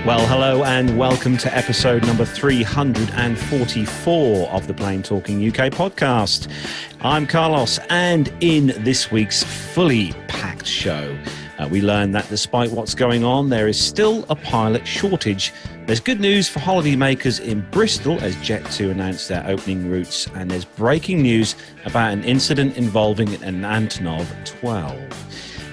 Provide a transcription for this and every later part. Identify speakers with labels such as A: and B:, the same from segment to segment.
A: Well, hello and welcome to episode number 344 of the Plane Talking UK podcast. I'm Carlos, and in this week's fully packed show, we learn that despite what's going on, there is still a pilot shortage. There's good news for holidaymakers in Bristol as Jet2 announced their opening routes, and there's breaking news about an incident involving an Antonov 12.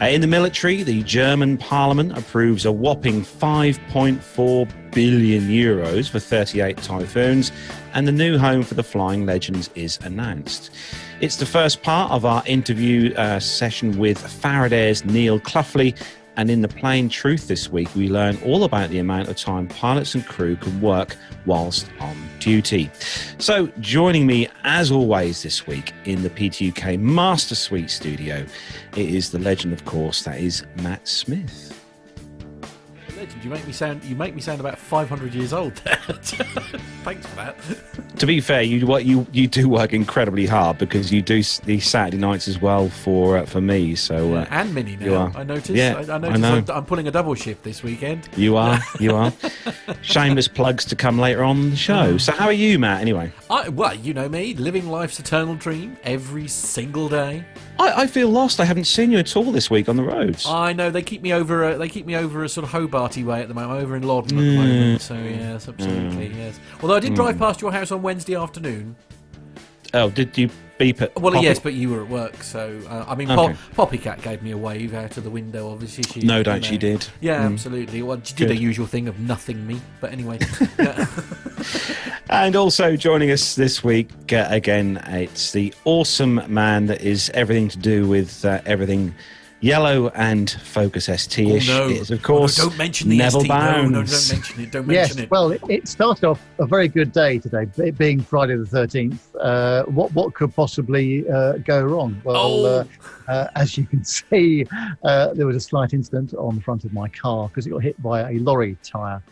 A: In the military, the German parliament approves a whopping 5.4 billion euros for 38 Typhoons, and the new home for the flying legends is announced. It's the first part of our interview session with Faradair's Neil Cloughley, and in the plain truth this week, we learn all about the amount of time pilots and crew can work whilst on duty. So joining me, as always this week, in the PTUK Master Suite studio, it is the legend, of course, that is Matt Smith.
B: Legend, you make me sound about 500 years old. Thanks for that.
A: To be fair, you do work incredibly hard because you do these Saturday nights as well for me. So
B: and Minnie now. I noticed.
A: Yeah,
B: I noticed. I'm pulling a double shift this weekend.
A: You are. Shameless plugs to come later on the show. So how are you, Matt? Anyway,
B: well, you know me, living life's eternal dream every single day.
A: I feel lost. I haven't seen you at all this week on the roads.
B: I know they keep me over a sort of Hobarty way at the moment. I'm over in Loddon at the moment. So yes, absolutely yes. Although I did drive past your house on Wednesday afternoon.
A: Oh, did you beep it?
B: Well, yes, but you were at work, so okay. Poppycat gave me a wave out of the window. Obviously, she
A: did.
B: Yeah, absolutely. Well, she did the usual thing of nothing me, but anyway. Yeah.
A: And also joining us this week again, it's the awesome man that is everything to do with everything yellow and Focus ST-ish.
B: Oh, no.
A: It is, of course,
B: Neville ST.
A: Bounds.
B: No, don't mention it. Don't mention it.
C: Well, it started off a very good day today, it being Friday the 13th. What could possibly go wrong? Well, as you can see, there was a slight incident on the front of my car because it got hit by a lorry tyre,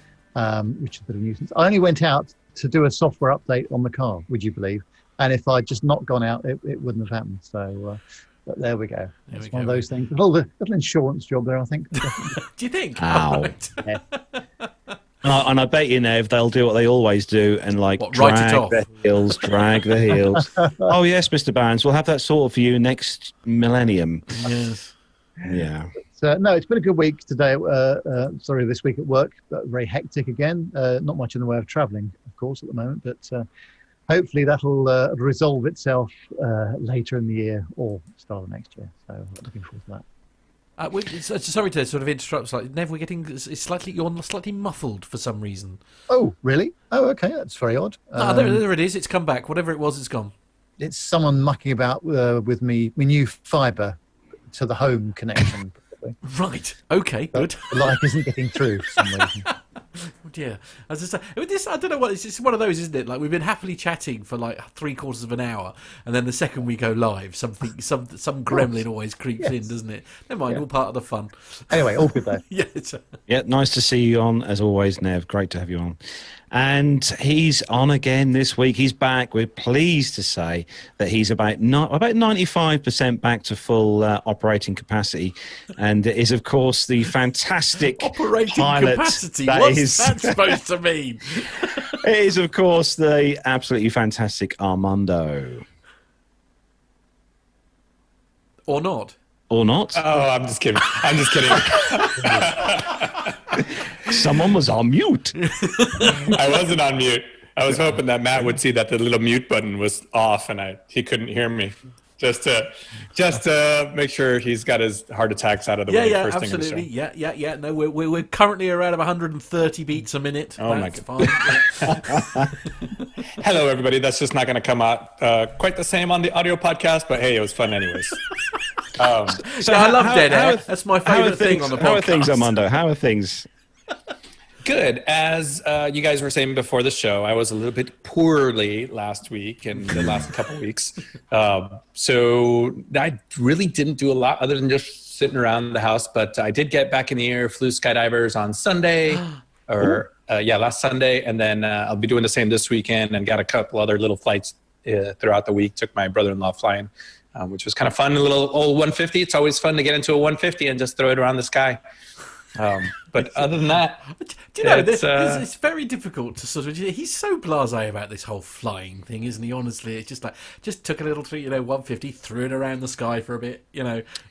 C: which is a bit of a nuisance. I only went out to do a software update on the car, would you believe? And if I'd just not gone out, it wouldn't have happened. So... but there we go. It's one of those things. A little insurance job there, I think.
B: Do you think?
A: Ow.
B: Right.
A: Yeah. And I bet you, Nev, they'll do what they always do and
B: drag
A: the heels. Oh, yes, Mr. Barnes, we'll have that sorted for you next millennium.
B: Yes.
A: Yeah.
C: No, it's been a good week today. This week at work. Very hectic again. Not much in the way of travelling, of course, at the moment, but... hopefully that'll resolve itself later in the year or start of next year. So looking forward to that.
B: Sorry to sort of interrupt. Nev, you're slightly muffled for some reason.
C: Oh, really? Oh, okay. That's very odd.
B: There it is. It's come back. Whatever it was, it's gone.
C: It's someone mucking about with my new fibre to the home connection. Probably.
B: Right. Okay. Good.
C: The light isn't getting through for some reason.
B: Oh dear. As I say, I don't know what it's just one of those, isn't it? Like we've been happily chatting for like 3/4 of an hour, and then the second we go live, some gremlin always creeps in, doesn't it? Never mind, all part of the fun.
C: Anyway, all good though.
A: Yeah, nice to see you on as always, Nev. Great to have you on. And he's on again this week. He's back. We're pleased to say that he's about 95% back to full operating capacity, and is of course the fantastic
B: operating
A: pilot
B: capacity. What's that supposed to mean?
A: It is of course the absolutely fantastic Armando.
B: Or not.
A: Or not?
D: Oh, I'm just kidding.
A: Someone was on mute.
D: I wasn't on mute. I was hoping that Matt would see that the little mute button was off and he couldn't hear me. Just to make sure he's got his heart attacks out of the way.
B: Yeah,
D: first
B: absolutely.
D: Thing in the show.
B: Yeah. No, we're currently around 130 beats a minute.
D: Oh
B: That's
D: my God. Hello, everybody. That's just not going to come out quite the same on the audio podcast, but hey, it was fun anyways.
B: So I love dead air. That's my favourite thing on the podcast.
A: How are things, Armando? How are things?
D: Good. As you guys were saying before the show, I was a little bit poorly last week and the last couple of weeks. So I really didn't do a lot other than just sitting around the house. But I did get back in the air, flew skydivers on Sunday, last Sunday. And then I'll be doing the same this weekend and got a couple other little flights throughout the week. Took my brother-in-law flying, which was kind of fun. A little old 150. It's always fun to get into a 150 and just throw it around the sky. But other than that,
B: do you know, it's very difficult to sort of. He's so blasé about this whole flying thing, isn't he? Honestly, it's just like took a little 150, threw it around the sky for a bit. We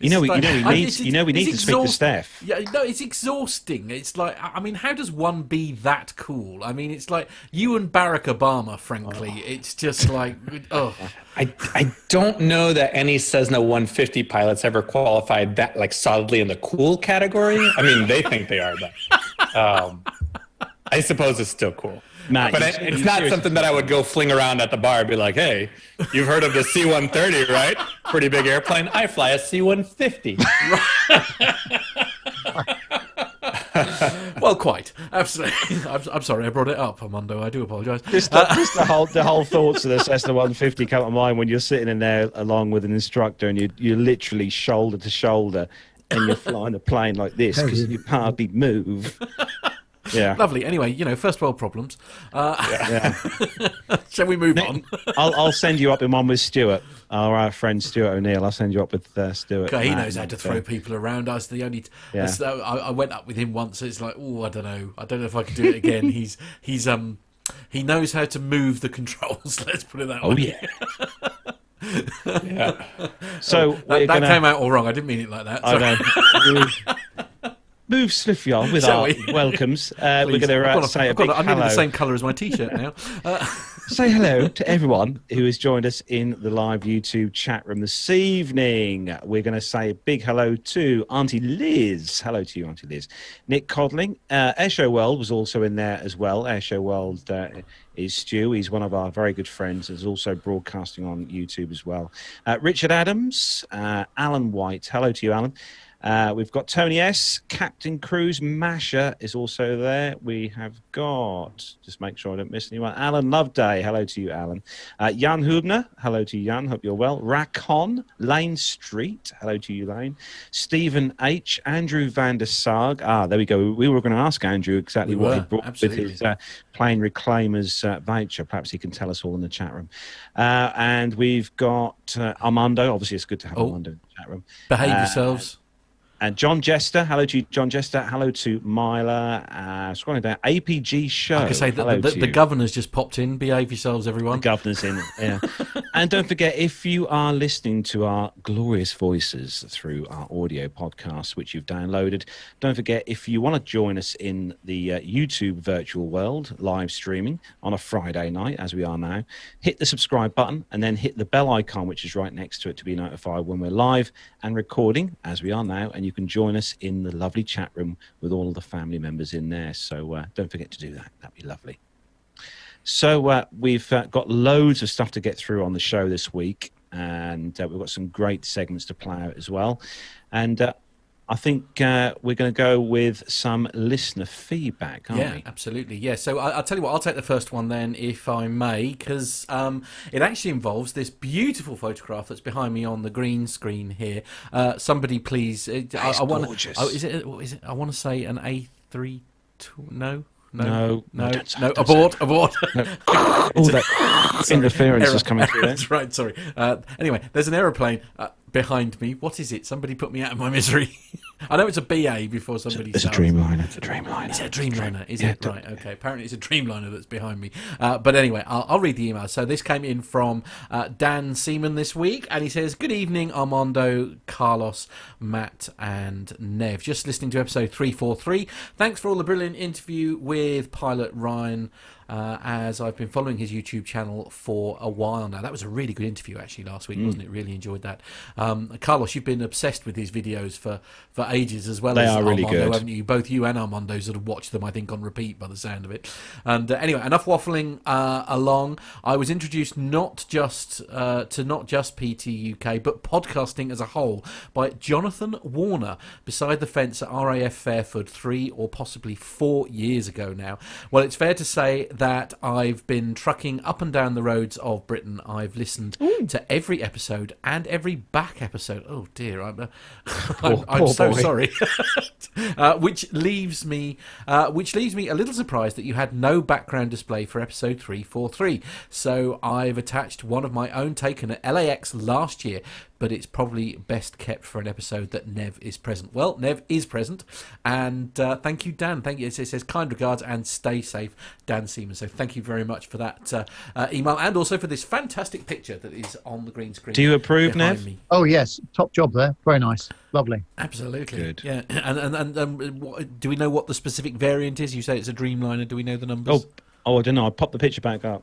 B: need
A: to speak to Steph.
B: Yeah, no, it's exhausting. It's like, I mean, how does one be that cool? I mean, it's like you and Barack Obama. Frankly, it's just like, oh.
D: I don't know that any Cessna 150 pilots ever qualified that like solidly in the cool category. I mean, they think they are, but I suppose it's still cool.
A: Matt,
D: but it's not something that I would go fling around at the bar and be like, hey, you've heard of the C-130, right? Pretty big airplane. I fly a C-150.
B: Well, quite. Absolutely. I'm sorry I brought it up, Armando. I do apologise.
A: Just the whole thoughts of the Cessna 150 come to mind when you're sitting in there along with an instructor and you're literally shoulder to shoulder and you're flying a plane like this because you hardly move. Yeah.
B: Lovely. Anyway, first world problems. Shall we move on?
A: I'll send you up in one with Stuart, our friend Stuart O'Neill. I'll send you up with Stuart.
B: Okay, he knows how to throw people around. I was the only. I went up with him once. So it's like, I don't know. I don't know if I could do it again. He knows how to move the controls. Let's put it that way.
A: Oh yeah. So
B: that came out all wrong. I didn't mean it like that.
A: I know. Move swiftly on with our welcomes. We're going to say a big hello.
B: I'm nearly the same colour as my T-shirt now.
A: Say hello to everyone who has joined us in the live YouTube chat room this evening. We're going to say a big hello to Auntie Liz. Hello to you, Auntie Liz. Nick Codling. Airshow World was also in there as well. Airshow World is Stu. He's one of our very good friends. He's also broadcasting on YouTube as well. Richard Adams. Alan White. Hello to you, Alan. We've got Tony S, Captain Cruz, Masha is also there. We have got, just make sure I don't miss anyone, Alan Loveday. Hello to you, Alan. Jan Hübner. Hello to you, Jan. Hope you're well. Rakon, Lane Street. Hello to you, Lane. Stephen H, Andrew van der Sarg. There we go. We were going to ask Andrew exactly what he brought with his plane reclaimers voucher. Perhaps he can tell us all in the chat room. And we've got Armando. Obviously, it's good to have Armando in the chat room.
B: Behave yourselves.
A: And John Jester, hello to you, John Jester. Hello to Myla. Scrolling down, APG Show.
B: I can say that the governor's just popped in. Behave yourselves, everyone.
A: The governor's in, yeah. And don't forget, if you are listening to our glorious voices through our audio podcast, which you've downloaded, don't forget, if you want to join us in the YouTube virtual world, live streaming on a Friday night, as we are now, hit the subscribe button and then hit the bell icon, which is right next to it, to be notified when we're live and recording, as we are now, and you can join us in the lovely chat room with all of the family members in there. So don't forget to do that. That'd be lovely. So we've got loads of stuff to get through on the show this week, and we've got some great segments to play out as well. And I think we're going to go with some listener feedback, aren't we?
B: Yeah, absolutely. Yeah, so I'll tell you what, I'll take the first one then, if I may, because it actually involves this beautiful photograph that's behind me on the green screen here. Somebody please...
A: gorgeous.
B: Is it? I want to say an A32... No, abort. No.
A: All that interference is coming through there.
B: That's right, sorry. Anyway, there's an aeroplane behind me. What is it? Somebody put me out of my misery. I know it's a BA before somebody
A: It's a Dreamliner. It's a Dreamliner.
B: Is it a Dreamliner? Is it? Right, okay. Apparently it's a Dreamliner that's behind me. But anyway, I'll read the email. So this came in from Dan Seaman this week, and he says, "Good evening, Armando, Carlos, Matt, and Nev. Just listening to episode 343. Thanks for all the brilliant interview with pilot Ryan. As I've been following his YouTube channel for a while now." That was a really good interview actually last week, wasn't it? Really enjoyed that. Carlos, you've been obsessed with his videos for ages as well.
A: They
B: as
A: are really
B: Armando,
A: good.
B: Haven't you? Both you and Armando sort of watched them, I think, on repeat by the sound of it. And anyway, enough waffling along. I was introduced not just PT UK, but podcasting as a whole by Jonathan Warner beside the fence at RAF Fairford 3 or possibly 4 years ago now. Well, it's fair to say that I've been trucking up and down the roads of Britain. I've listened to every episode and every back episode. Oh dear, I'm so sorry. Which leaves me a little surprised that you had no background display for episode 343. So I've attached one of my own taken at LAX last year. but it's probably best kept for an episode that Nev is present. Well, Nev is present, and thank you, Dan. Thank you. It says kind regards and stay safe, Dan Seaman. So thank you very much for that email, and also for this fantastic picture that is on the green screen.
A: Do you approve, Nev?
B: Me.
C: Oh yes, top job there. Very nice, lovely.
B: Absolutely.
A: Good.
B: Yeah. And do we know what the specific variant is? You say it's a Dreamliner. Do we know the numbers?
A: Oh, I don't know. I popped the picture back up.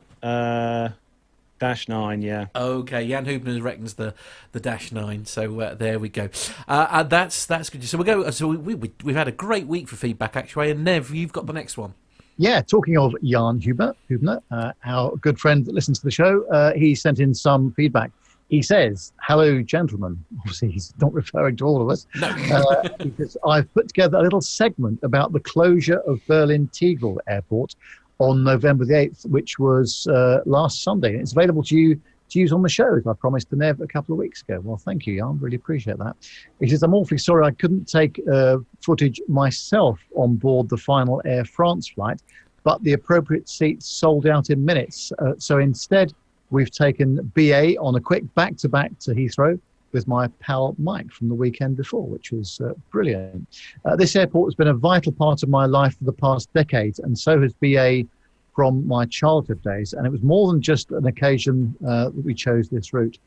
A: -9, yeah.
B: Okay, Jan Hübner reckons the -9. So there we go. That's good. So we'll go. So we've had a great week for feedback actually. And Nev, you've got the next one.
C: Yeah, talking of Jan Hübner, our good friend that listens to the show, he sent in some feedback. He says, "Hello, gentlemen." Obviously, he's not referring to all of us.
B: No.
C: Because I've put together a little segment about the closure of Berlin Tegel Airport on November the 8th, which was last Sunday. It's available to you to use on the show, as I promised to Nev a couple of weeks ago. Well, thank you, Jan. Really appreciate that. He says, "I'm awfully sorry I couldn't take footage myself on board the final Air France flight, but the appropriate seats sold out in minutes. So instead, we've taken BA on a quick back-to-back to Heathrow with my pal Mike from the weekend before, which was brilliant. This airport has been a vital part of my life for the past decade, and so has BA from my childhood days. And it was more than just an occasion that we chose this route.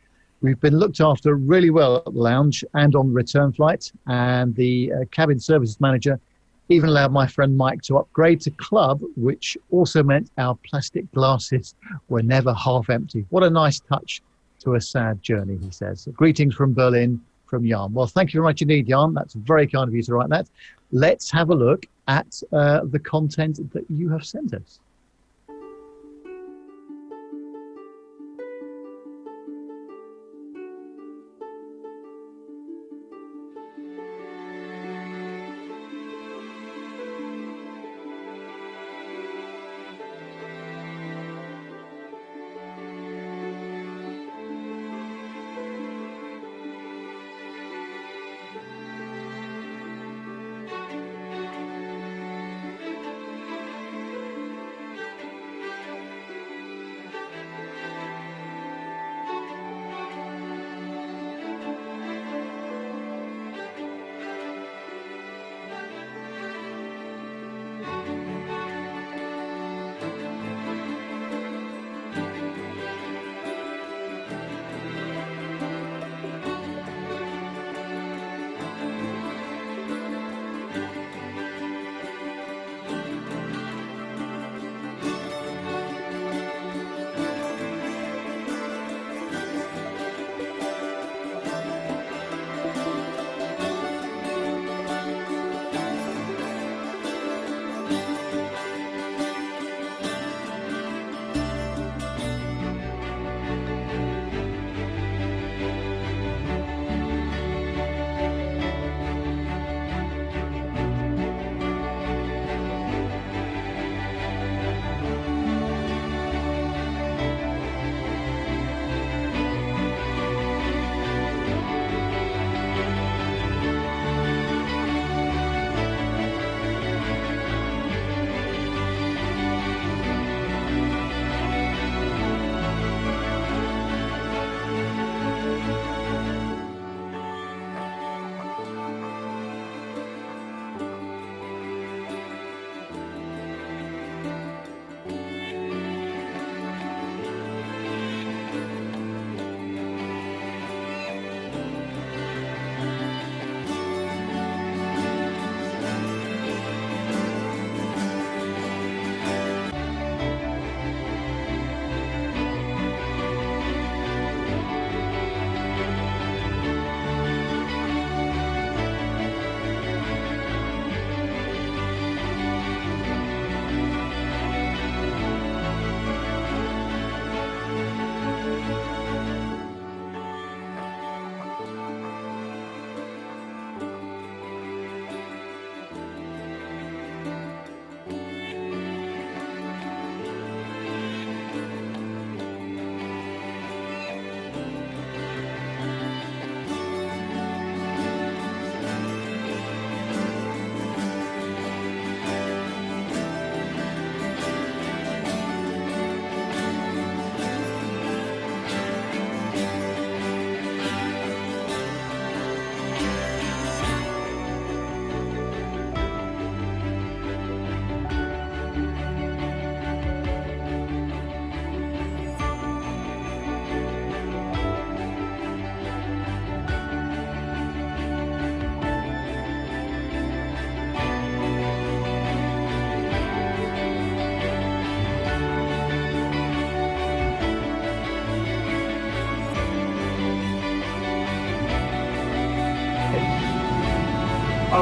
C: We've been looked after really well at the lounge and on the return flight, and the cabin services manager even allowed my friend Mike to upgrade to club, which also meant our plastic glasses were never half empty. What a nice touch to a sad journey," he says. Greetings from Berlin, from Jan. Well, thank you very much indeed, Jan. That's very kind of you to write that. Let's have a look at the content that you have sent us.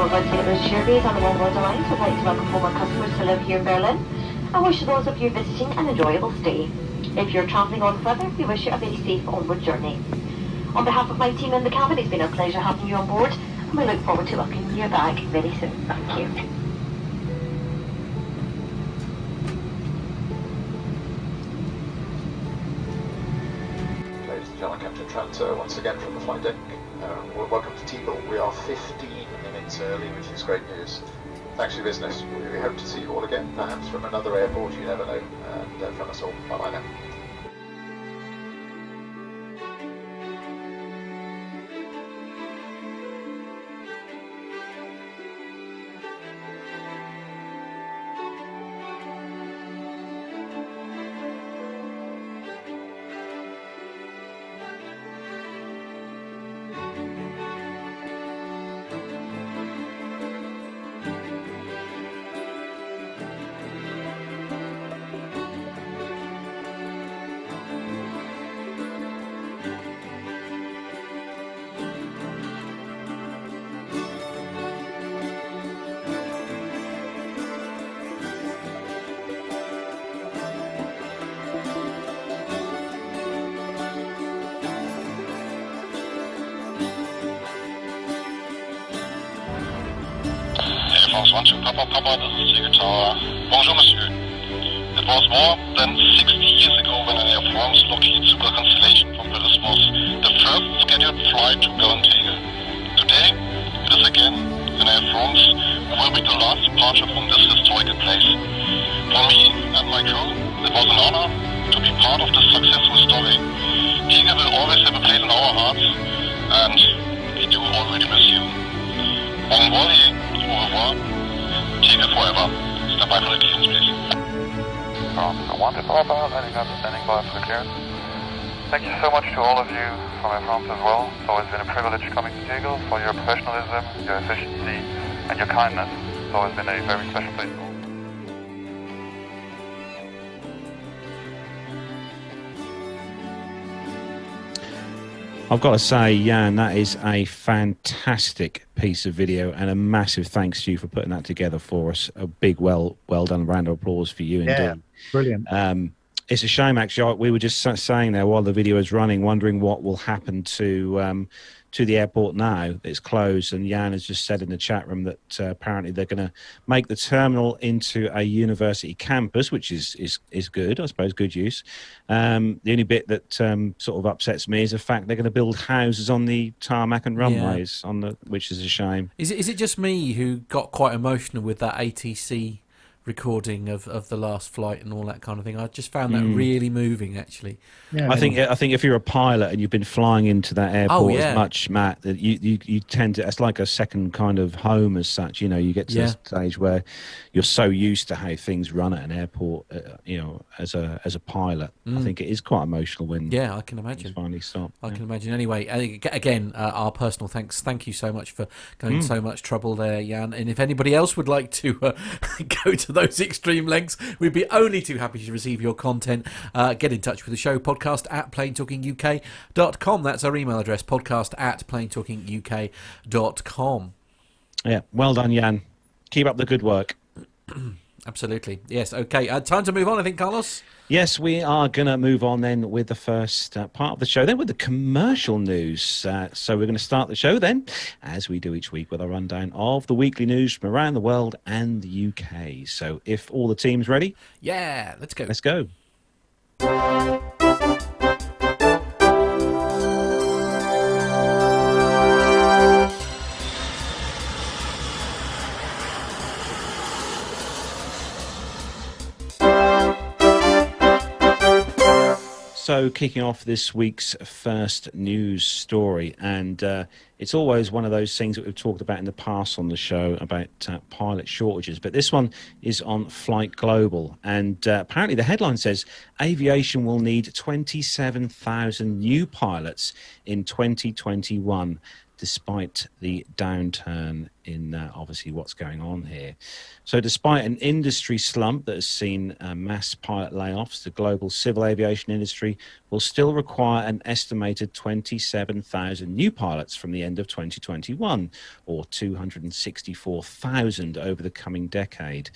E: Our regular service on the One World Alliance would like to welcome former customers to live here in Berlin and wish those of you visiting an enjoyable stay. If you're travelling on further, we wish you a very safe onward journey. On behalf of my team in the cabin, it's been a pleasure having you on board, and we look forward to welcoming you back very soon. Thank you.
F: Ladies and gentlemen, Captain Tranter once again from the flight deck. Welcome to Teagle. We are 15 minutes early, which is great news. Thanks for your business. We hope to see you all again, perhaps from another airport, you never know. And from us all, bye-bye now.
G: France 1 to Papa, this is Tiger Tower. Bonjour, monsieur. It was more than 60 years ago when an Air France Lockheed Super Constellation from Bristol was the first scheduled flight to go on Tegel. Today, it is again an Air France who will be the last departure from this historical place. For me and my crew, it was an honor to be part of this successful story. Tegel will always have a place in our hearts, and we do already miss you. Bon voyage. Au revoir. Tegel forever. Stand by for the clearance, please.
H: So 1 to Papa, landing up, standing by for the clearance. Thank you so much to all of you from Air France as well. It's always been a privilege coming to Tegel for your professionalism, your efficiency, and your kindness. It's always been a very special place for all.
A: I've got to say, Jan, that is a fantastic piece of video, and a massive thanks to you for putting that together for us. A big, well done round of applause for you.
C: Yeah,
A: indeed.
C: brilliant.
A: It's a shame, actually. We were just saying there while the video is running, wondering what will happen to the airport now. It's closed, and Jan has just said in the chat room that apparently they're going to make the terminal into a university campus, which is good, I suppose, good use. The only bit that sort of upsets me is the fact they're going to build houses on the tarmac and runways, which is a shame.
B: Is it just me who got quite emotional with that ATC recording of the last flight and all that kind of thing? I just found that really moving, actually.
C: Yeah,
A: I think if you're a pilot and you've been flying into that airport as much, Matt, that you tend to, it's like a second kind of home as such. You know, you get to a stage where you're so used to how things run at an airport. As a pilot, I think it is quite emotional when
B: I can imagine
A: things finally stop.
B: I can imagine. Anyway, again, our personal thanks. Thank you so much for going so much trouble there, Jan. And if anybody else would like to go to those extreme lengths, we'd be only too happy to receive your content. Get in touch with the show, podcast@planetalkinguk.com. That's our email address, podcast@planetalkinguk.com.
A: Yeah, well done, Jan. Keep up the good work.
B: Absolutely. Yes. Okay. Time to move on, I think, Carlos.
A: Yes, we are going to move on then with the first part of the show, then with the commercial news. So we're going to start the show then, as we do each week, with a rundown of the weekly news from around the world and the UK. So if all the team's ready.
B: Yeah, let's go.
A: Let's go. So kicking off this week's first news story, and it's always one of those things that we've talked about in the past on the show about pilot shortages, but this one is on Flight Global, and apparently the headline says aviation will need 27,000 new pilots in 2021 despite the downturn in obviously what's going on here. So despite an industry slump that has seen mass pilot layoffs, the global civil aviation industry will still require an estimated 27,000 new pilots from the end of 2021, or 264,000 over the coming decade.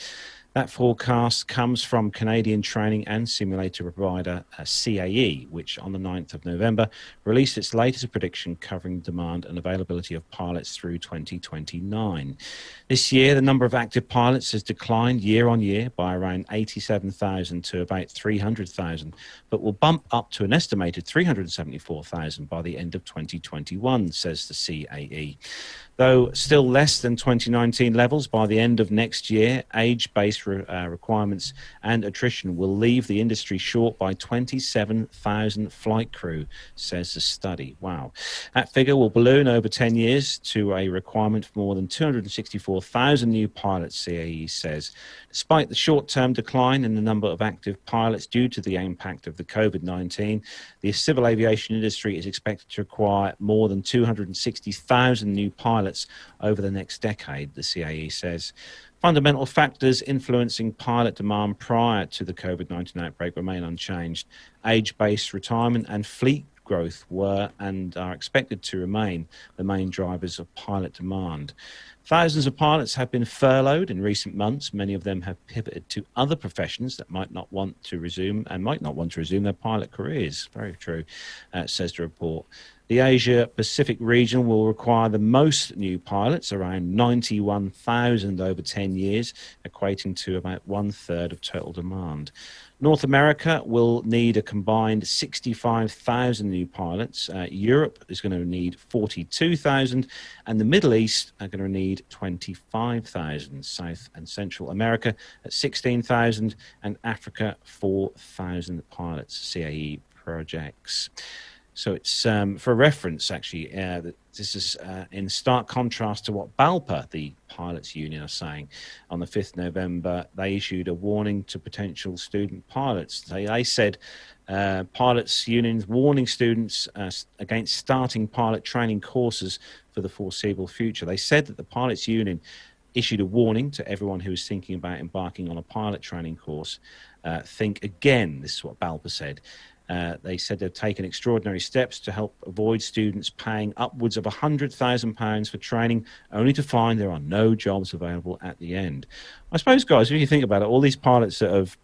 A: That forecast comes from Canadian training and simulator provider CAE, which on the 9th of November released its latest prediction covering demand and availability of pilots through 2029. This year, the number of active pilots has declined year on year by around 87,000 to about 300,000, but will bump up to an estimated 374,000 by the end of 2021, says the CAE. Though still less than 2019 levels by the end of next year, age-based requirements and attrition will leave the industry short by 27,000 flight crew, says the study. Wow. That figure will balloon over 10 years to a requirement for more than 264,000 new pilots, CAE says. Despite the short-term decline in the number of active pilots due to the impact of the COVID-19, the civil aviation industry is expected to require more than 260,000 new pilots over the next decade, the CAE says. Fundamental factors influencing pilot demand prior to the COVID-19 outbreak remain unchanged. Age-based retirement and fleet growth were and are expected to remain the main drivers of pilot demand. Thousands of pilots have been furloughed in recent months. Many of them have pivoted to other professions that might not want to resume their pilot careers. Very true, says the report. The Asia-Pacific region will require the most new pilots, around 91,000 over 10 years, equating to about one-third of total demand. North America will need a combined 65,000 new pilots. Europe is going to need 42,000, and the Middle East are going to need 25,000. South and Central America at 16,000, and Africa 4,000 pilots. CAE projects. So it's for reference, actually, this is in stark contrast to what BALPA, the pilots union, are saying. On the 5th November, they issued a warning to potential student pilots. They said pilots unions warning students against starting pilot training courses for the foreseeable future. They said that the pilots union issued a warning to everyone who is thinking about embarking on a pilot training course. Think again, this is what BALPA said. They said they've taken extraordinary steps to help avoid students paying upwards of £100,000 for training, only to find there are no jobs available at the end. I suppose, guys, if you think about it, all these pilots that have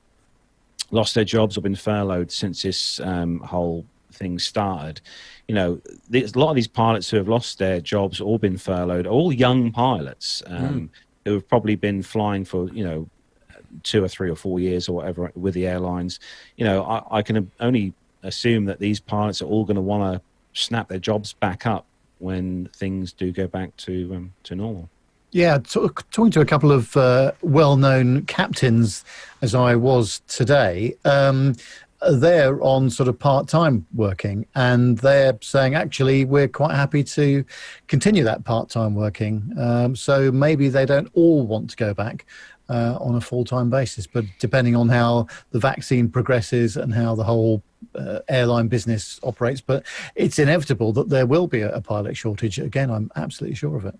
A: lost their jobs or been furloughed since this whole thing started, you know, a lot of these pilots who have lost their jobs or been furloughed are all young pilots who have probably been flying for, 2 or 3 or 4 years or whatever with the airlines. I can only assume that these pilots are all going to want to snap their jobs back up when things do go back to normal.
C: Yeah, talking to a couple of well-known captains, as I was today, they're on sort of part-time working, and they're saying, actually, we're quite happy to continue that part-time working. So maybe they don't all want to go back on a full-time basis, but depending on how the vaccine progresses and how the whole airline business operates, but it's inevitable that there will be a pilot shortage. Again, I'm absolutely sure of it.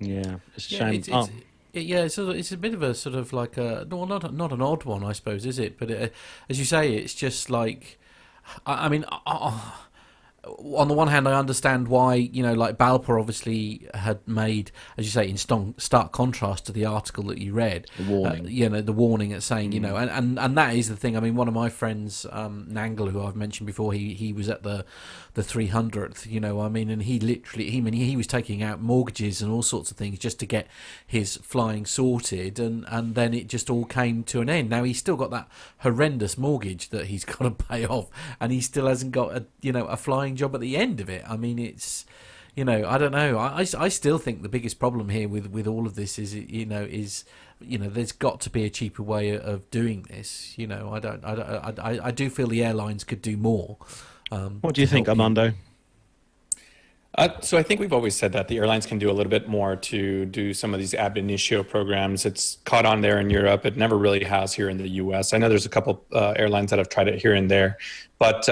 A: Yeah, it's a shame.
B: It's a bit of a sort of like not an odd one, I suppose, is it? But as you say, it's just like, I mean, on the one hand, I understand why, like BALPA obviously had made, as you say, in stark contrast to the article that you read,
A: the warning.
B: The warning at saying, and that is the thing. I mean, one of my friends, Nangle, who I've mentioned before, he was at the 300th, and he was taking out mortgages and all sorts of things just to get his flying sorted, and then it just all came to an end. Now he's still got that horrendous mortgage that he's got to pay off, and he still hasn't got a flying job at the end of it. I mean, it's, I don't know. I still think the biggest problem here with all of this is there's got to be a cheaper way of doing this. I do feel the airlines could do more.
A: What do you think, Armando?
D: So I think we've always said that the airlines can do a little bit more to do some of these ab initio programs. It's caught on there in Europe. It never really has here in the U.S. I know there's a couple airlines that have tried it here and there, but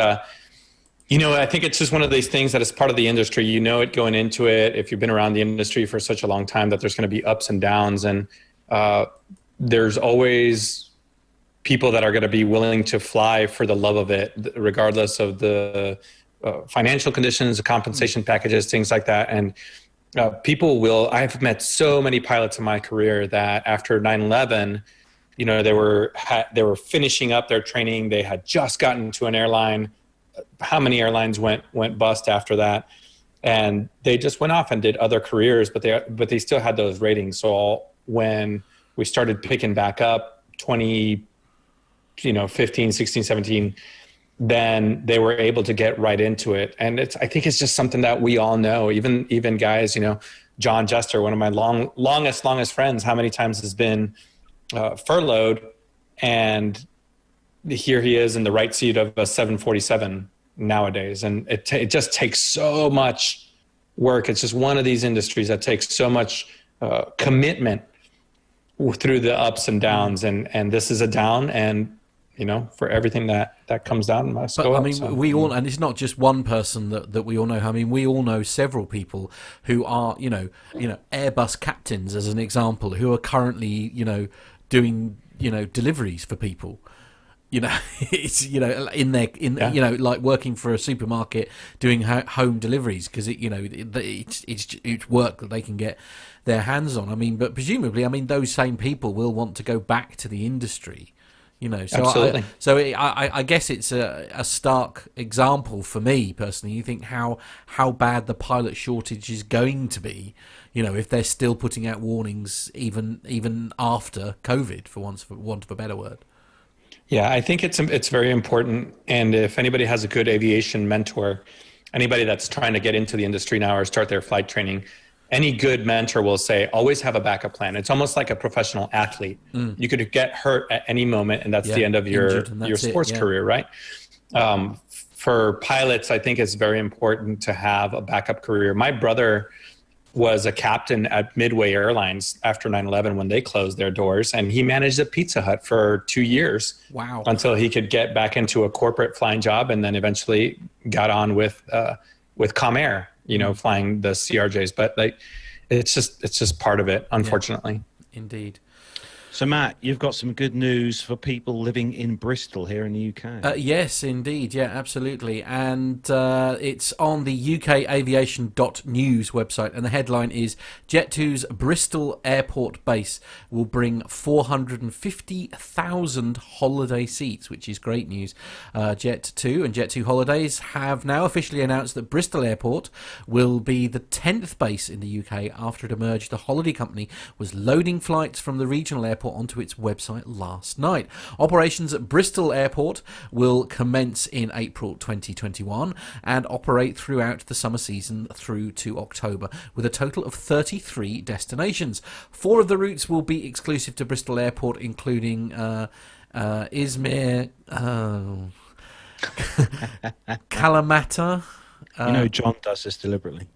D: I think it's just one of these things that is part of the industry. You know it going into it, if you've been around the industry for such a long time, that there's going to be ups and downs. And there's always people that are going to be willing to fly for the love of it, regardless of the financial conditions, the compensation packages, things like that. And I've met so many pilots in my career that after 9/11, they were finishing up their training. They had just gotten to an airline. How many airlines went bust after that? And they just went off and did other careers, but they still had those ratings. So when we started picking back up 15, 16, 17, then they were able to get right into it. And I think it's just something that we all know, even guys, John Jester, one of my longest friends, how many times has been furloughed, and here he is in the right seat of a 747 nowadays. And it just takes so much work. It's just one of these industries that takes so much commitment through the ups and downs. And this is a down, and for everything that comes down must go up.
B: We all, and it's not just one person that we all know. I mean, we all know several people who are, Airbus captains, as an example, who are currently, doing, deliveries for people. It's like working for a supermarket doing home deliveries, because it's work that they can get their hands on. I mean, but presumably, those same people will want to go back to the industry. So
D: absolutely.
B: I guess it's a stark example for me personally. You think how bad the pilot shortage is going to be, if they're still putting out warnings even after COVID, for want of a better word.
D: Yeah, I think it's very important. And if anybody has a good aviation mentor, anybody that's trying to get into the industry now or start their flight training, any good mentor will say, always have a backup plan. It's almost like a professional athlete. You could get hurt at any moment, and that's the end of your sports career, right? For pilots, I think it's very important to have a backup career. My brother was a captain at Midway Airlines after 9/11 when they closed their doors, and he managed a Pizza Hut for 2 years.
B: Wow!
D: Until he could get back into a corporate flying job, and then eventually got on with Comair, flying the CRJs. But it's just part of it, unfortunately.
B: Yeah, indeed.
A: So, Matt, you've got some good news for people living in Bristol here in the UK.
B: Yes, indeed. Yeah, absolutely. And it's on the ukaviation.news website. And the headline is, Jet2's Bristol Airport base will bring 450,000 holiday seats, which is great news. Jet2 and Jet2 Holidays have now officially announced that Bristol Airport will be the 10th base in the UK after it emerged the holiday company was loading flights from the regional airport onto its website last night. Operations at Bristol Airport will commence in April 2021 and operate throughout the summer season through to October, with a total of 33 destinations. 4 of the routes will be exclusive to Bristol Airport, including Izmir, Kalamata.
A: John does this deliberately.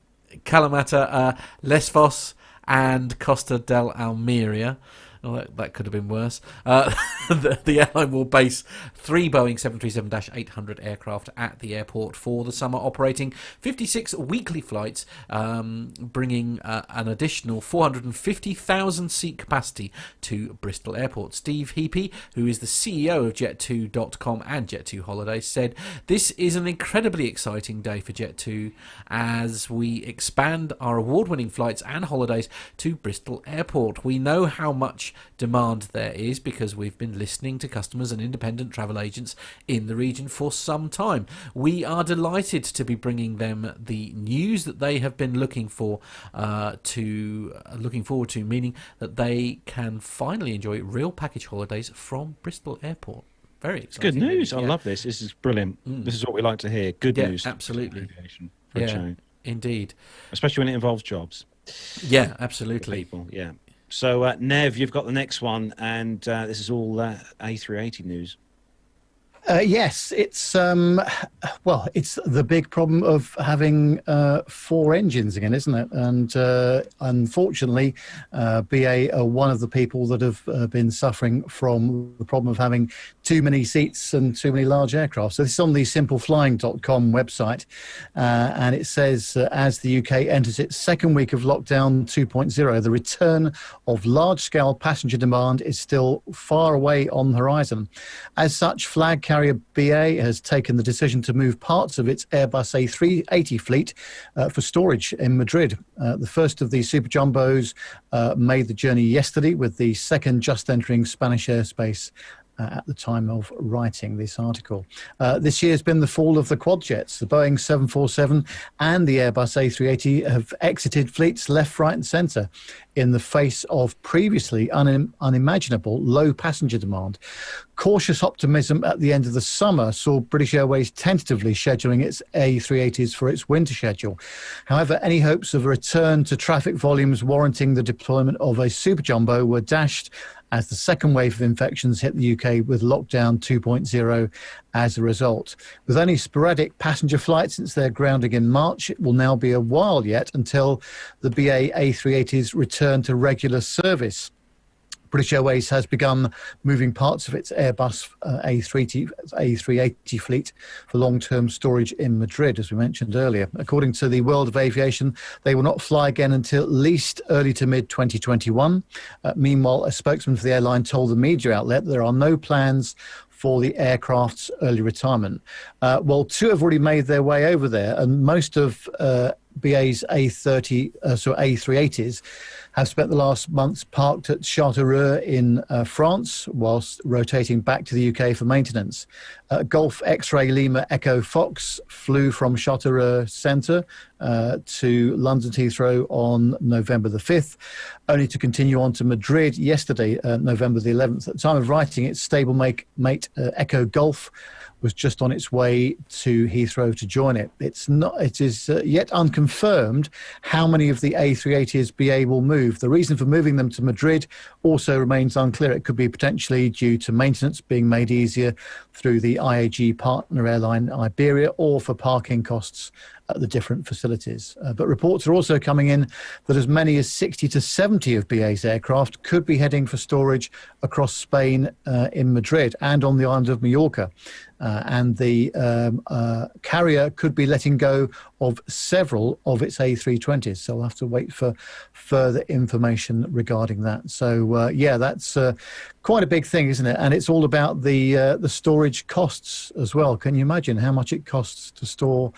B: Kalamata, Lesvos, and Costa del Almeria. Oh, that could have been worse. The airline will base 3 Boeing 737-800 aircraft at the airport for the summer, operating 56 weekly flights, bringing an additional 450,000 seat capacity to Bristol Airport. Steve Heapy, who is the CEO of Jet2.com and Jet2 Holidays, said, "This is an incredibly exciting day for Jet2 as we expand our award-winning flights and holidays to Bristol Airport. We know how much demand there is because we've been listening to customers and independent travel agents in the region for some time. We are delighted to be bringing them the news that they have been looking forward to, meaning that they can finally enjoy real package holidays from Bristol Airport." Very exciting.
A: Good news. I love this. This is brilliant. This is what we like to hear. Good news.
B: Absolutely.
A: For a change.
B: Indeed.
A: Especially when it involves jobs.
B: Yeah, absolutely.
A: People, yeah. So, Nev, you've got the next one, and this is all A380 news.
C: Yes, it's it's the big problem of having 4 engines again, isn't it? And unfortunately, BA are one of the people that have been suffering from the problem of having too many seats and too many large aircraft. So this is on the simpleflying.com website, and it says, as the UK enters its second week of lockdown 2.0, the return of large-scale passenger demand is still far away on the horizon. As such, flag carrier BA has taken the decision to move parts of its Airbus A380 fleet for storage in Madrid. The first of these super jumbos made the journey yesterday, with the second just entering Spanish airspace at the time of writing this article. This year has been the fall of the quad jets. The Boeing 747 and the Airbus A380 have exited fleets left, right and centre in the face of previously unimaginable low passenger demand. Cautious optimism at the end of the summer saw British Airways tentatively scheduling its A380s for its winter schedule. However, any hopes of a return to traffic volumes warranting the deployment of a super jumbo were dashed as the second wave of infections hit the UK with lockdown 2.0 as a result. With only sporadic passenger flights since their grounding in March, it will now be a while yet until the BA A380s return to regular service. British Airways has begun moving parts of its Airbus A380 fleet for long-term storage in Madrid, as we mentioned earlier. According to the World of Aviation, they will not fly again until at least early to mid-2021. Meanwhile, a spokesman for the airline told the media outlet there are no plans for the aircraft's early retirement. Well, 2 have already made their way over there, and most of BA's A380s have spent the last months parked at Charleroi in France, whilst rotating back to the UK for maintenance. Golf X-Ray Lima Echo Fox flew from Charleroi Centre to London Heathrow on November the 5th, only to continue on to Madrid yesterday, November the 11th. At the time of writing, its stablemate Echo Golf was just on its way to Heathrow to join it. It is yet unconfirmed how many of the A380s BA will move. The reason for moving them to Madrid also remains unclear. It could be potentially due to maintenance being made easier through the IAG partner airline Iberia, or for parking costs at the different facilities. But reports are also coming in that as many as 60 to 70 of BA's aircraft could be heading for storage across Spain in Madrid and on the island of Mallorca. And the carrier could be letting go of several of its A320s. So we'll have to wait for further information regarding that. So, that's quite a big thing, isn't it? And it's all about the storage costs as well. Can you imagine how much it costs to store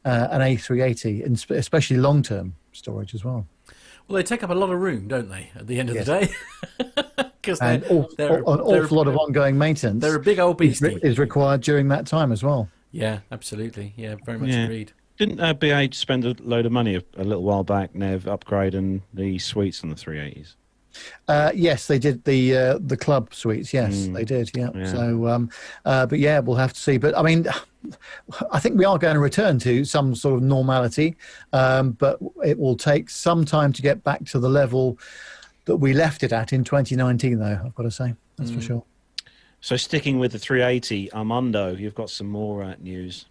C: an A380, and especially long-term storage as well?
B: Well, they take up a lot of room, don't they, at the end of the day? Because
C: an awful lot of ongoing maintenance.
B: They're a big old beastie.
C: Is required during that time as well.
B: Yeah, absolutely. Yeah, very much agreed.
A: Didn't BA spend a load of money a little while back, Nev, upgrading the suites on the 380s?
C: Yes, they did the club suites. Yes, they did. Yeah. So, but yeah, we'll have to see. But I mean, I think we are going to return to some sort of normality, but it will take some time to get back to the level that we left it at in 2019, though, I've got to say. That's for sure.
A: So sticking with the 380, Armando, you've got some more news.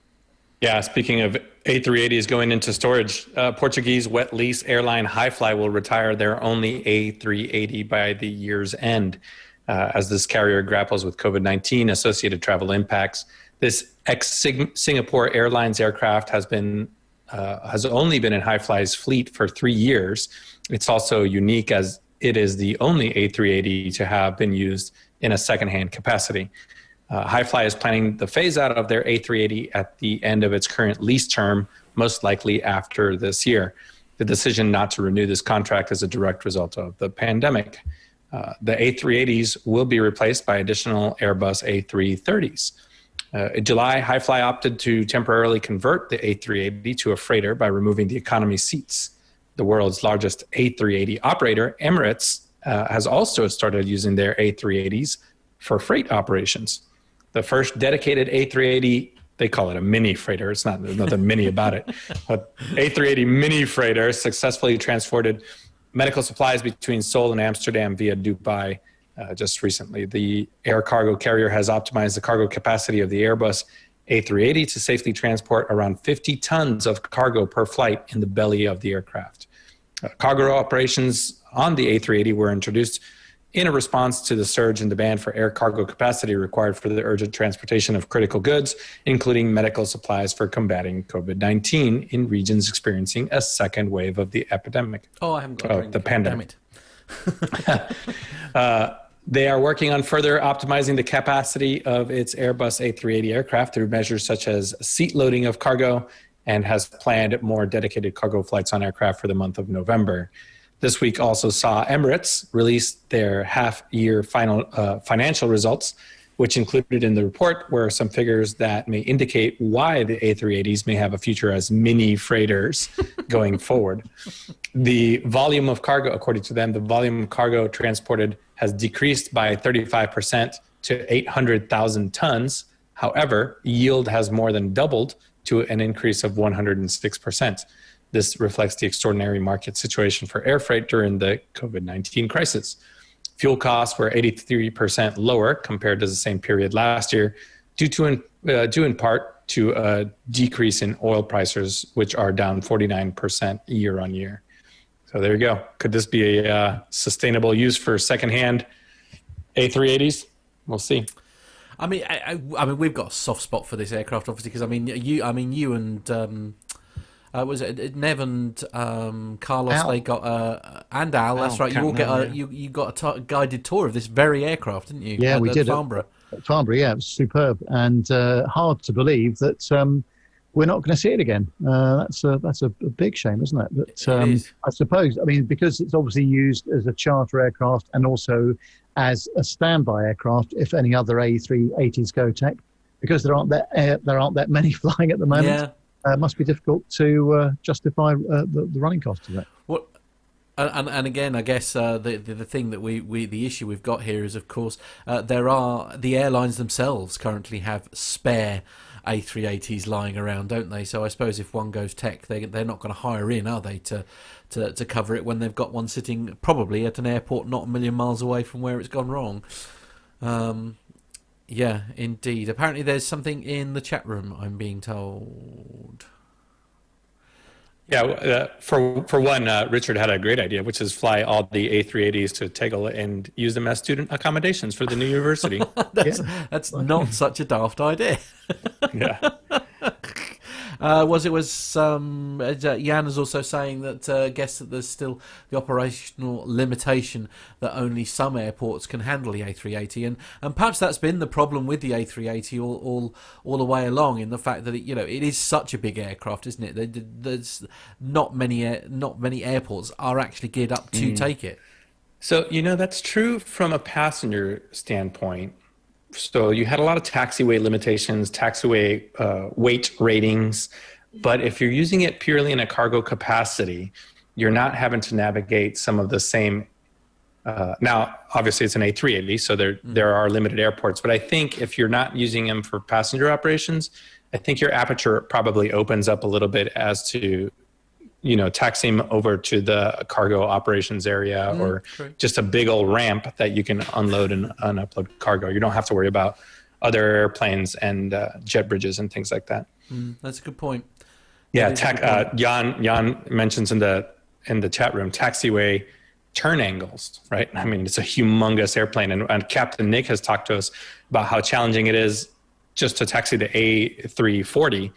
D: Yeah, speaking of A380s going into storage, Portuguese wet lease airline Highfly will retire their only A380 by the year's end. As this carrier grapples with COVID-19 associated travel impacts, this ex-Singapore Airlines aircraft has only been in Highfly's fleet for 3 years. It's also unique as it is the only A380 to have been used in a secondhand capacity. Highfly is planning the phase out of their A380 at the end of its current lease term, most likely after this year. The decision not to renew this contract is a direct result of the pandemic. The A380s will be replaced by additional Airbus A330s. In July, Highfly opted to temporarily convert the A380 to a freighter by removing the economy seats. The world's largest A380 operator, Emirates, has also started using their A380s for freight operations. The first dedicated A380, they call it a mini freighter. There's nothing mini about it. But A380 mini freighter successfully transported medical supplies between Seoul and Amsterdam via Dubai just recently. The air cargo carrier has optimized the cargo capacity of the Airbus A380 to safely transport around 50 tons of cargo per flight in the belly of the aircraft. Cargo operations on the A380 were introduced in a response to the surge in demand for air cargo capacity required for the urgent transportation of critical goods, including medical supplies for combating COVID-19 in regions experiencing a second wave of the epidemic.
B: Oh, I haven't got a drink.
D: The pandemic. They are working on further optimizing the capacity of its Airbus A380 aircraft through measures such as seat loading of cargo, and has planned more dedicated cargo flights on aircraft for the month of November. This week also saw Emirates release their half-year financial results, which included in the report were some figures that may indicate why the A380s may have a future as mini freighters going forward. The volume of cargo, according to them, the volume of cargo transported has decreased by 35% to 800,000 tons. However, yield has more than doubled to an increase of 106%. This reflects the extraordinary market situation for air freight during the COVID-19 crisis. Fuel costs were 83% lower compared to the same period last year, due in part to a decrease in oil prices, which are down 49% year on year. So there you go. Could this be a sustainable use for secondhand A380s? We'll see.
B: I mean, we've got a soft spot for this aircraft, obviously, because you and was it Nev and Carlos?
C: Al.
B: They got and Al. That's right. You all get you got a guided tour of this very aircraft, didn't you?
C: Yeah, we did.
B: Farnborough.
C: At Farnborough, yeah, it was superb, and hard to believe that we're not going to see it again. That's a big shame, isn't it? That,
B: it is.
C: I suppose. I mean, because it's obviously used as a charter aircraft and also as a standby aircraft if any other A380s go tech, because there aren't that many flying at the moment.
B: Yeah.
C: It must be difficult to justify the running cost of that.
B: What? And again, I guess the thing that the issue we've got here is, of course, the airlines themselves currently have spare A380s lying around, don't they? So I suppose if one goes tech, they're not going to hire in, are they, to cover it when they've got one sitting probably at an airport not a million miles away from where it's gone wrong. Yeah, indeed. Apparently there's something in the chat room, I'm being told.
D: Yeah, for one, Richard had a great idea, which is fly all the A380s to Tegel and use them as student accommodations for the new university.
B: That's not such a daft idea.
D: Yeah.
B: Jan is also saying that I guess that there's still the operational limitation that only some airports can handle the A380, and perhaps that's been the problem with the A380 all the way along, in the fact that it is such a big aircraft, isn't it? There's not many airports are actually geared up to take it.
D: So that's true from a passenger standpoint. So you had a lot of taxiway limitations, taxiway weight ratings, but if you're using it purely in a cargo capacity, you're not having to navigate some of the same. Now, obviously, it's an A380, so there are limited airports. But I think if you're not using them for passenger operations, I think your aperture probably opens up a little bit as to taxiing over to the cargo operations area, or just a big old ramp that you can unload and unupload cargo. You don't have to worry about other airplanes and jet bridges and things like that.
B: That's a good point.
D: Yeah, Jan mentions in the chat room taxiway turn angles, right? I mean, it's a humongous airplane, and Captain Nick has talked to us about how challenging it is just to taxi the A340.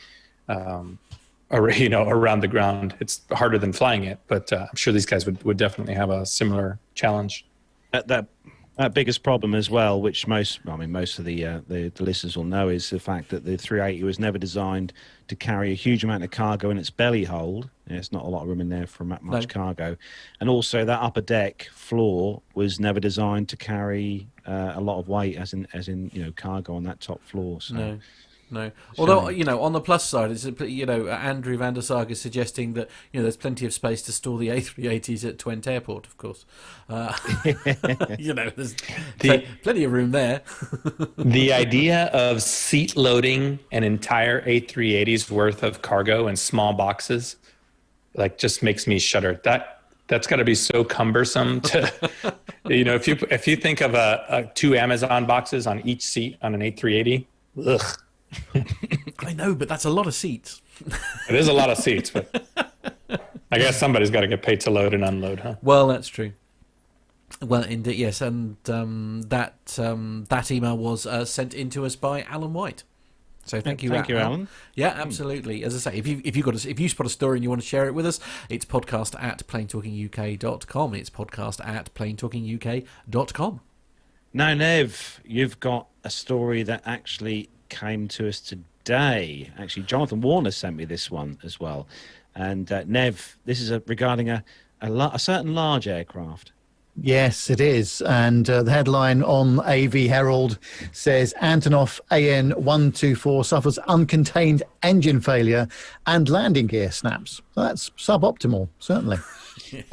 D: Around the ground. It's harder than flying it, but I'm sure these guys would definitely have a similar challenge.
A: That biggest problem as well, which most of the listeners will know, is the fact that the 380 was never designed to carry a huge amount of cargo in its belly hold. There's not a lot of room in there for much cargo, and also that upper deck floor was never designed to carry a lot of weight, as in cargo on that top floor. So.
B: No. Although, on the plus side, it's, Andrew van der Sag is suggesting that, there's plenty of space to store the A380s at Twente Airport, of course. There's plenty of room there.
D: The idea of seat loading an entire A380's worth of cargo in small boxes, just makes me shudder. That's got to be so cumbersome to, if you think of two Amazon boxes on each seat on an A380, ugh.
B: I know, but that's a lot of seats.
D: It is a lot of seats, but I guess somebody's got to get paid to load and unload, huh?
B: Well, that's true. Well, indeed, yes, and that email was sent in to us by Alan White. So thank you,
A: Alan.
B: Yeah, absolutely. As I say, if you spot a story and you want to share it with us, it's podcast@planetalkinguk.com. It's podcast@planetalkinguk.com.
A: Now, Nev, you've got a story that actually came to us today. Actually, Jonathan Warner sent me this one as well. And Nev, this is regarding a certain large aircraft.
C: Yes, it is. And the headline on AV Herald says Antonov AN-124 suffers uncontained engine failure and landing gear snaps. So that's suboptimal, certainly.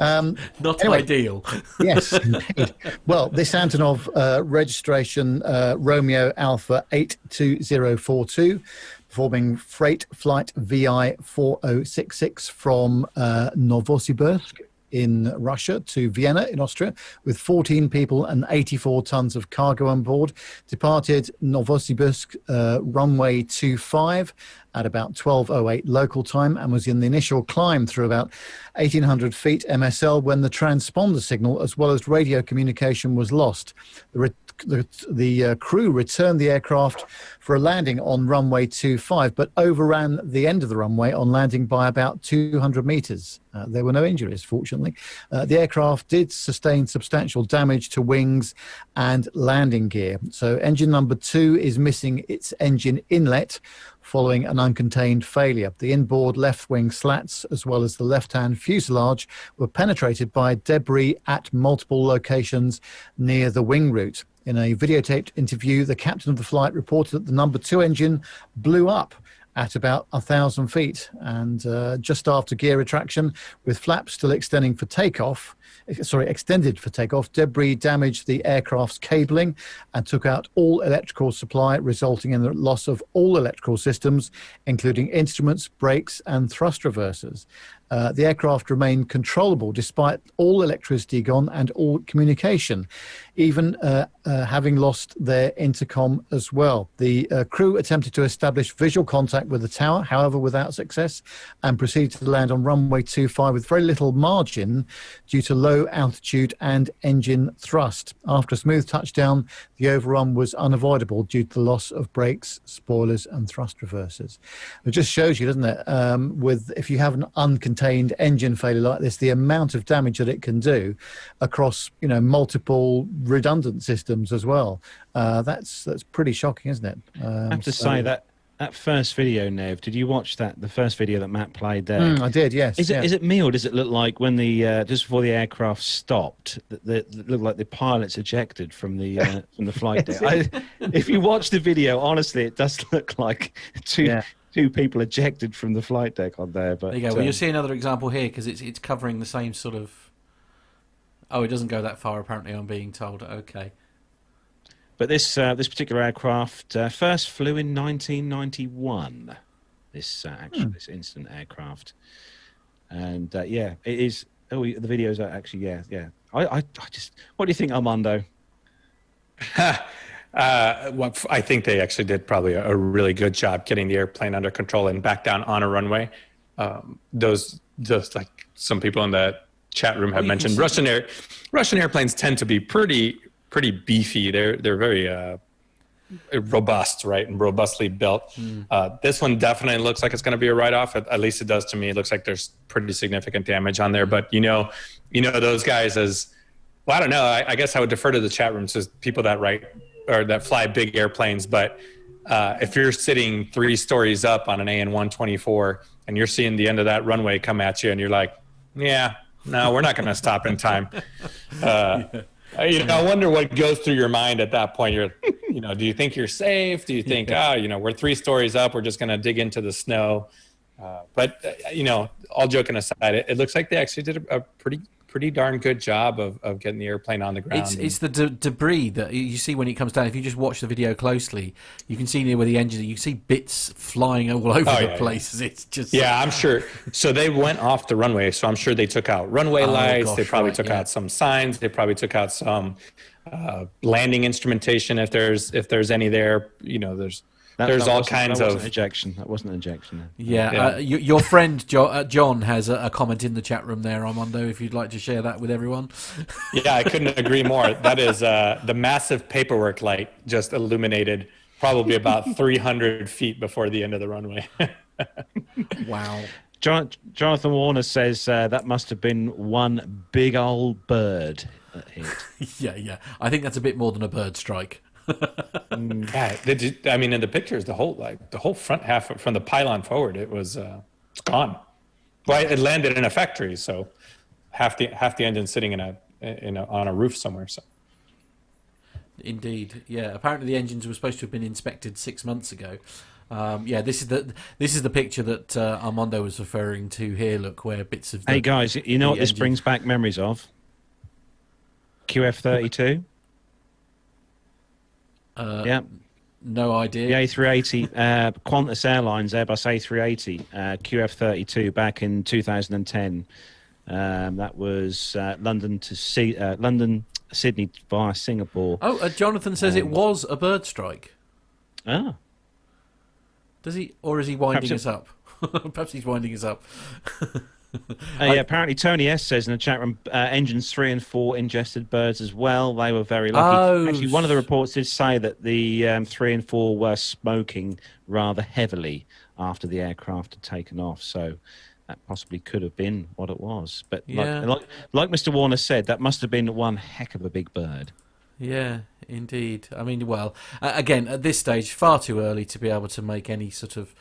B: Not ideal.
C: Yes, indeed. Well, this Antonov registration Romeo Alpha 82042, performing freight flight VI 4066 from Novosibirsk in Russia to Vienna in Austria with 14 people and 84 tons of cargo on board, departed Novosibirsk runway 25 at about 12:08 local time and was in the initial climb through about 1,800 feet MSL when the transponder signal as well as radio communication was lost. The crew returned the aircraft for a landing on runway 25, but overran the end of the runway on landing by about 200 meters. There were no injuries, fortunately. The aircraft did sustain substantial damage to wings and landing gear. So engine number 2 is missing its engine inlet following an uncontained failure. The inboard left wing slats, as well as the left-hand fuselage, were penetrated by debris at multiple locations near the wing root. In a videotaped interview, the captain of the flight reported that the number 2 engine blew up at about 1,000 feet and just after gear retraction, with flaps still extended for takeoff, debris damaged the aircraft's cabling and took out all electrical supply, resulting in the loss of all electrical systems, including instruments, brakes, and thrust reversers. The aircraft remained controllable despite all electricity gone and all communication, even having lost their intercom as well. The crew attempted to establish visual contact with the tower, however, without success, and proceeded to land on runway 25 with very little margin due to low altitude and engine thrust. After a smooth touchdown, the overrun was unavoidable due to the loss of brakes, spoilers, and thrust reversers. It just shows you, doesn't it, if you have an uncontained engine failure like this, the amount of damage that it can do across, multiple redundant systems as well. That's pretty shocking, isn't it?
A: I have to say that first video, Nev, did you watch that? The first video that Matt played there.
C: I did, yes.
A: Is it me, or does it look like when the just before the aircraft stopped, it looked like the pilots ejected from the flight deck? If you watch the video, honestly, it does look like two people ejected from the flight deck on there. But
B: there you go. Well, you'll see another example here because it's covering the same sort of. Oh, it doesn't go that far. Apparently, I'm being told. Okay.
A: But this particular aircraft first flew in 1991. This incident aircraft, and it is. Oh, the videos are actually I just. What do you think, Armando?
D: I think they actually did probably a really good job getting the airplane under control and back down on a runway. Those like some people in the chat room have mentioned, Russian airplanes tend to be pretty beefy. They're very robust, right, and robustly built. This one definitely looks like it's going to be a write-off. At least it does to me. It looks like there's pretty significant damage on there. But you know those guys as well. I don't know. I guess I would defer to the chat rooms as people that write or that fly big airplanes. But if you're sitting 3 stories up on an AN-124 and you're seeing the end of that runway come at you, and you're like, yeah, no, we're not going to stop in time. I wonder what goes through your mind at that point. You're, do you think you're safe? Do you think, we're 3 stories up, we're just going to dig into the snow? But all joking aside, it looks like they actually did a pretty pretty darn good job of getting the airplane on the ground.
B: It's the debris that you see when it comes down. If you just watch the video closely, you can see near where the engine. You can see bits flying all over the place. It's just
D: I'm sure. So they went off the runway. So I'm sure they took out runway lights. They probably took out some signs. They probably took out some landing instrumentation if there's any there. You know, there's all kinds of
A: ejection. That wasn't an ejection.
B: Your friend John has a comment in the chat room there, Armando, if you'd like to share that with everyone.
D: Yeah, I couldn't agree more. That is the massive paperwork light just illuminated probably about 300 feet before the end of the runway.
B: Wow.
A: Jonathan Warner says that must have been one big old bird that hit.
B: Yeah. I think that's a bit more than a bird strike.
D: Yeah, I mean, in the pictures, the whole front half from the pylon forward, it's gone. Well, it landed in a factory, so half the engine sitting on a roof somewhere. So,
B: indeed, yeah. Apparently, the engines were supposed to have been inspected 6 months ago. This is the picture that Armando was referring to here. Look, where bits of
A: hey guys, you know what this brings back memories of? QF32.
B: No idea.
A: The A380, Qantas Airlines Airbus A380, QF32 back in 2010. That was London, Sydney via Singapore.
B: Oh, Jonathan says it was a bird strike.
A: Oh.
B: Does he, or is he winding us up? Perhaps he's winding us up.
A: Apparently Tony S says in the chat room, engines 3 and 4 ingested birds as well. They were very lucky. Actually, one of the reports did say that the 3 and 4 were smoking rather heavily after the aircraft had taken off. So that possibly could have been what it was. But like Mr. Warner said, that must have been one heck of a big bird.
B: Yeah, indeed. I mean, well, again, at this stage, far too early to be able to make any sort of...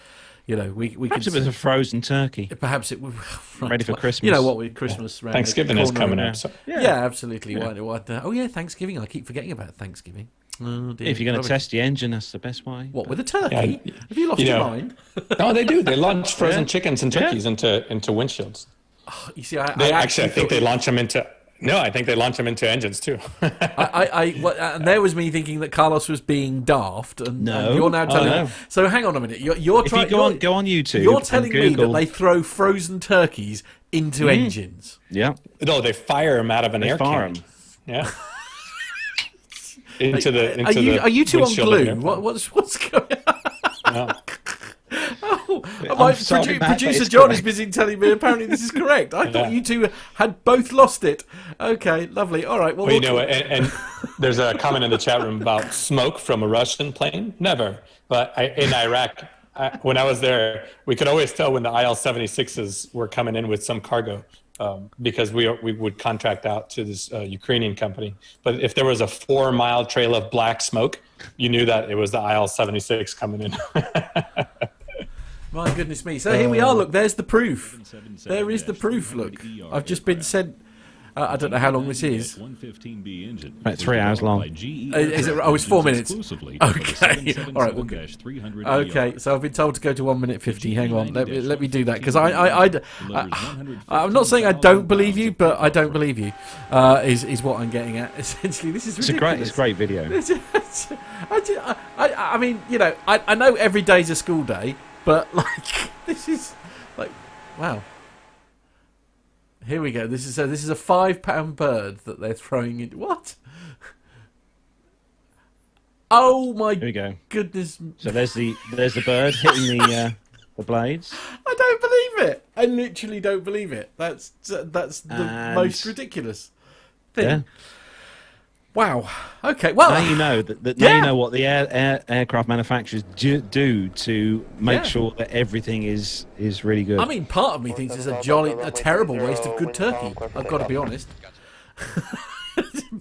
B: You know, we
A: perhaps it was a frozen turkey.
B: Perhaps it was
A: ready for Christmas.
B: You know what? With Christmas,
D: Thanksgiving is coming up. So.
B: Yeah, absolutely. Yeah. Thanksgiving. I keep forgetting about Thanksgiving. Oh, dear.
A: If you're going to test the engine, that's the best way.
B: What, with a turkey? Yeah, have you lost your mind?
D: No, they do. They launch frozen chickens and turkeys into windshields.
B: Oh, you see,
D: I think they launch them into. No, I think they launch them into engines too.
B: And there was me thinking that Carlos was being daft, and you're now telling me. So hang on a minute. You're trying.
A: If you go on YouTube.
B: You're telling me that they throw frozen turkeys into engines.
A: Yeah.
D: No, they fire them out of an air cannon. Yeah. Are
B: you two on glue? What's going on? No. Producer John is busy telling me apparently this is correct. I thought you two had both lost it. Okay, lovely. All right.
D: Well, you know, and there's a comment in the chat room about smoke from a Russian plane. Never. But in Iraq, when I was there, we could always tell when the IL-76s were coming in with some cargo because we would contract out to this Ukrainian company. But if there was a 4-mile trail of black smoke, you knew that it was the IL-76 coming in.
B: My goodness me. So here we are. Look, there's the proof. There is the proof. Look, I've just been sent... I don't know how long this is.
A: About 3 hours long.
B: Is it? Oh, it's 4 minutes. Okay. All right. Okay. So I've been told to go to 1 minute 50. Hang on. Let me do that because I'm not saying I don't believe you, but I don't believe you. Is what I'm getting at. Essentially, this is ridiculous.
A: It's a great video.
B: I mean, you know, I know every day's a school day, but like this is like wow. Here we go. This is a £5 bird that they're throwing in. What? Oh my goodness!
A: So there's the bird hitting the blades.
B: I don't believe it. I literally don't believe it. That's the most ridiculous thing. Yeah. Wow. Okay. Well,
A: now you know that. Now you know what the aircraft manufacturers do to make sure that everything is really good.
B: I mean, part of me thinks it's a terrible waste of good turkey. I've got to be honest.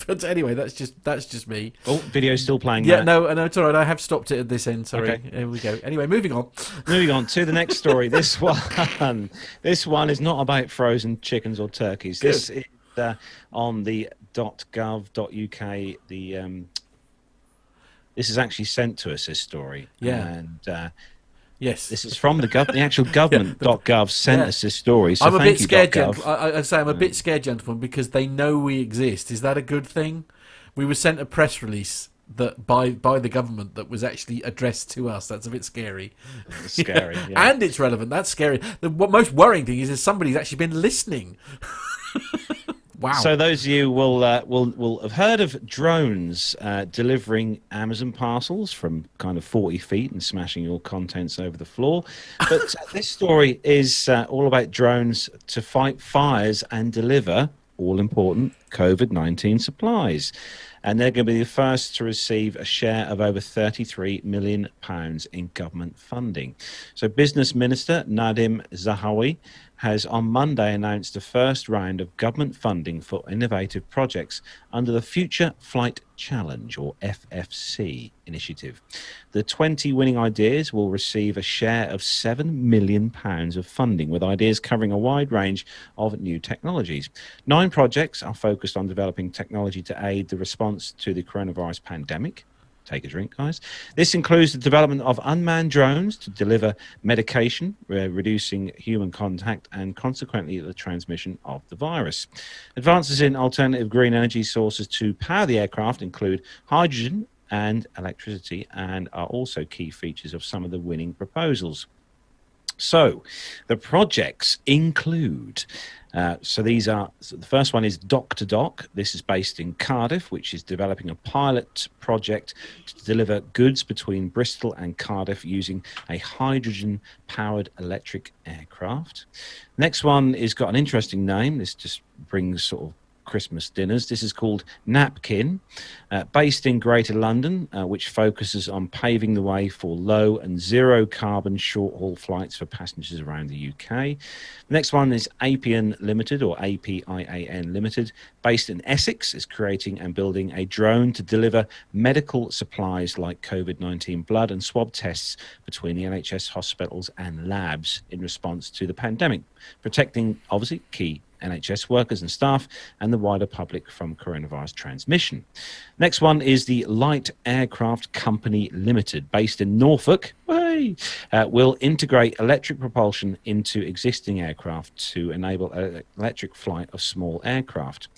B: But anyway, that's just me.
A: Oh, video's still playing.
B: Yeah, no, it's all right. I have stopped it at this end. Sorry. Okay. Here we go. Anyway, moving on.
A: Moving on to the next story. This one is not about frozen chickens or turkeys.
B: Good.
A: This is on the .gov.uk. This is actually sent to us, this story.
B: Yeah.
A: And
B: Yes.
A: This is from the actual government.gov sent us this story. So
B: I'm a bit scared,
A: gov.
B: I say I'm a bit scared, gentlemen, because they know we exist. Is that a good thing? We were sent a press release that by the government that was actually addressed to us. That's a bit scary.
A: Scary, yeah.
B: And it's relevant. That's scary. The most worrying thing is somebody's actually been listening. Wow.
A: So those of you will have heard of drones delivering Amazon parcels from kind of 40 feet and smashing your contents over the floor. But this story is all about drones to fight fires and deliver all-important COVID-19 supplies. And they're going to be the first to receive a share of over £33 million in government funding. So Business Minister Nadim Zahawi has on Monday announced the first round of government funding for innovative projects under the Future Flight Challenge, or FFC, initiative. The 20 winning ideas will receive a share of £7 million of funding, with ideas covering a wide range of new technologies. 9 projects are focused on developing technology to aid the response to the coronavirus pandemic. Take a drink, guys. This includes the development of unmanned drones to deliver medication, reducing human contact and consequently the transmission of the virus. Advances in alternative green energy sources to power the aircraft include hydrogen and electricity, and are also key features of some of the winning proposals. So the projects include the first one is Dock to Dock. This is based in Cardiff, which is developing a pilot project to deliver goods between Bristol and Cardiff using a hydrogen-powered electric aircraft. Next one is got an interesting name. This just brings sort of Christmas dinners. This is called Napkin, based in Greater London, which focuses on paving the way for low and zero carbon short-haul flights for passengers around the UK. The next one is Aviation Limited, or APIAN Limited, based in Essex, is creating and building a drone to deliver medical supplies like COVID-19 blood and swab tests between the NHS hospitals and labs in response to the pandemic, protecting obviously key NHS workers and staff and the wider public from coronavirus transmission. Next one is the Light Aircraft Company Limited, based in Norfolk. Will integrate electric propulsion into existing aircraft to enable electric flight of small aircraft.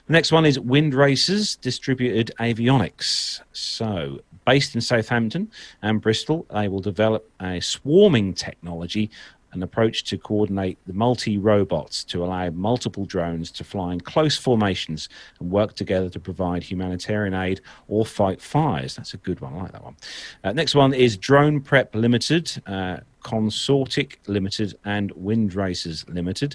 A: The next one is Wind Racers Distributed Avionics. So, based in Southampton and Bristol, they will develop a swarming technology, an approach to coordinate the multi-robots to allow multiple drones to fly in close formations and work together to provide humanitarian aid or fight fires. That's a good one. I like that one. Next one is Drone Prep Limited, Consortic Limited and Wind Racers Limited,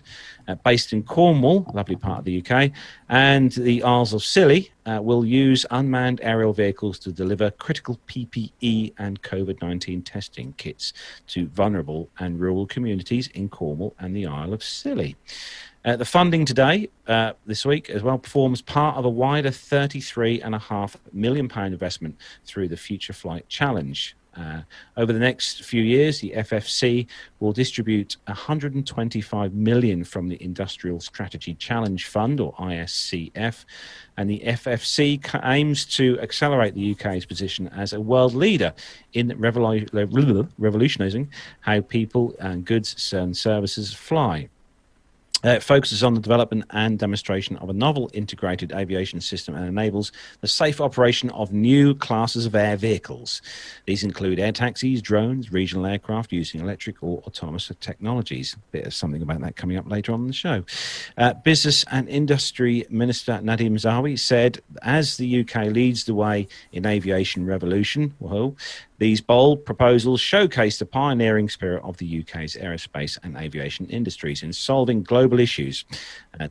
A: based in Cornwall, lovely part of the UK, and the Isles of Scilly will use unmanned aerial vehicles to deliver critical PPE and COVID-19 testing kits to vulnerable and rural communities in Cornwall and the Isle of Scilly. The funding today, this week, as well, forms part of a wider £33.5 million investment through the Future Flight Challenge. Over the next few years, the FFC will distribute $125 million from the Industrial Strategy Challenge Fund, or ISCF, and the FFC aims to accelerate the UK's position as a world leader in revolutionising how people and goods and services fly. It focuses on the development and demonstration of a novel integrated aviation system and enables the safe operation of new classes of air vehicles. These include air taxis, drones, regional aircraft using electric or autonomous technologies. A bit of something about that coming up later on in the show. Business and Industry Minister Nadim Zahawi said, as the UK leads the way in aviation revolution, these bold proposals showcase the pioneering spirit of the UK's aerospace and aviation industries in solving global issues.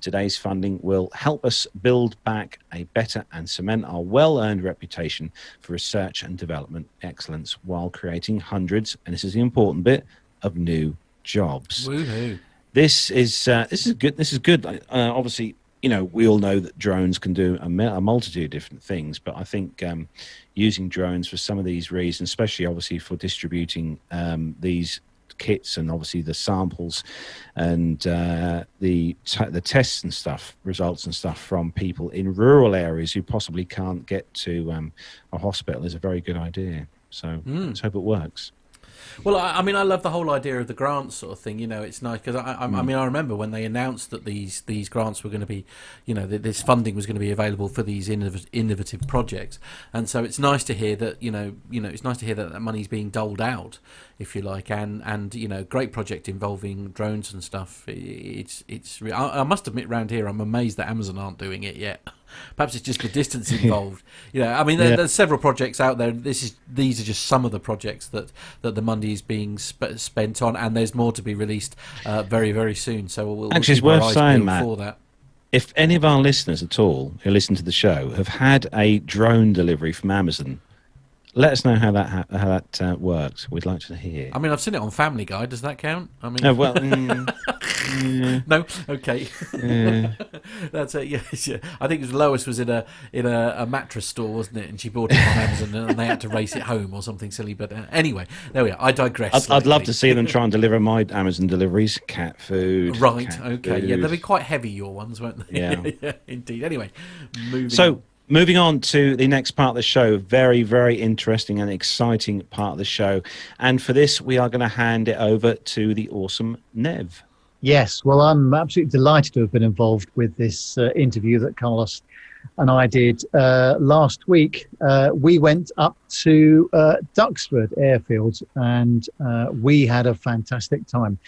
A: Today's funding will help us build back a better and cement our well-earned reputation for research and development excellence while creating hundreds, and this is the important bit, of new jobs.
B: Woohoo.
A: This is good. This is good. Obviously, you know, we all know that drones can do a multitude of different things, but I think using drones for some of these reasons, especially obviously for distributing these kits and obviously the samples and the tests and stuff, results and stuff from people in rural areas who possibly can't get to a hospital is a very good idea. So let's hope it works.
B: Well, I mean, I love the whole idea of the grants sort of thing. You know, it's nice because I mean, I remember when they announced that these grants were going to be, you know, this funding was going to be available for these innovative projects, and so it's nice to hear that it's nice to hear that money's being doled out, if you like, and you know, great project involving drones and stuff. I must admit, round here, I'm amazed that Amazon aren't doing it yet. Perhaps it's just the distance involved. You know, I mean, there's several projects out there. These are just some of the projects that the money is being spent on, and there's more to be released very, very soon. So we'll
A: actually, it's
B: keep our
A: worth
B: eyes
A: saying,
B: peeled
A: Matt,
B: for that.
A: if any of our listeners at all who listen to the show have had a drone delivery from Amazon, let us know how that works. We'd like to hear.
B: I mean, I've seen it on Family Guy. Does that count? I mean,
A: Oh, well,
B: no. Okay. That's it. Yeah. I think it was Lois was in a mattress store, wasn't it? And she bought it on Amazon, and they had to race it home or something silly. But anyway, there we are. I digress.
A: I'd love to see them try and deliver my Amazon deliveries. Cat food.
B: Right.
A: Cat
B: Okay.
A: food.
B: Yeah, they'll be quite heavy, your ones, won't they?
A: Yeah.
B: Indeed. Anyway,
A: moving on to the next part of the show, very, very interesting and exciting part of the show. And for this, we are going to hand it over to the awesome Nev.
C: Yes, well, I'm absolutely delighted to have been involved with this interview that Carlos and I did last week. We went up to Duxford Airfield, and we had a fantastic time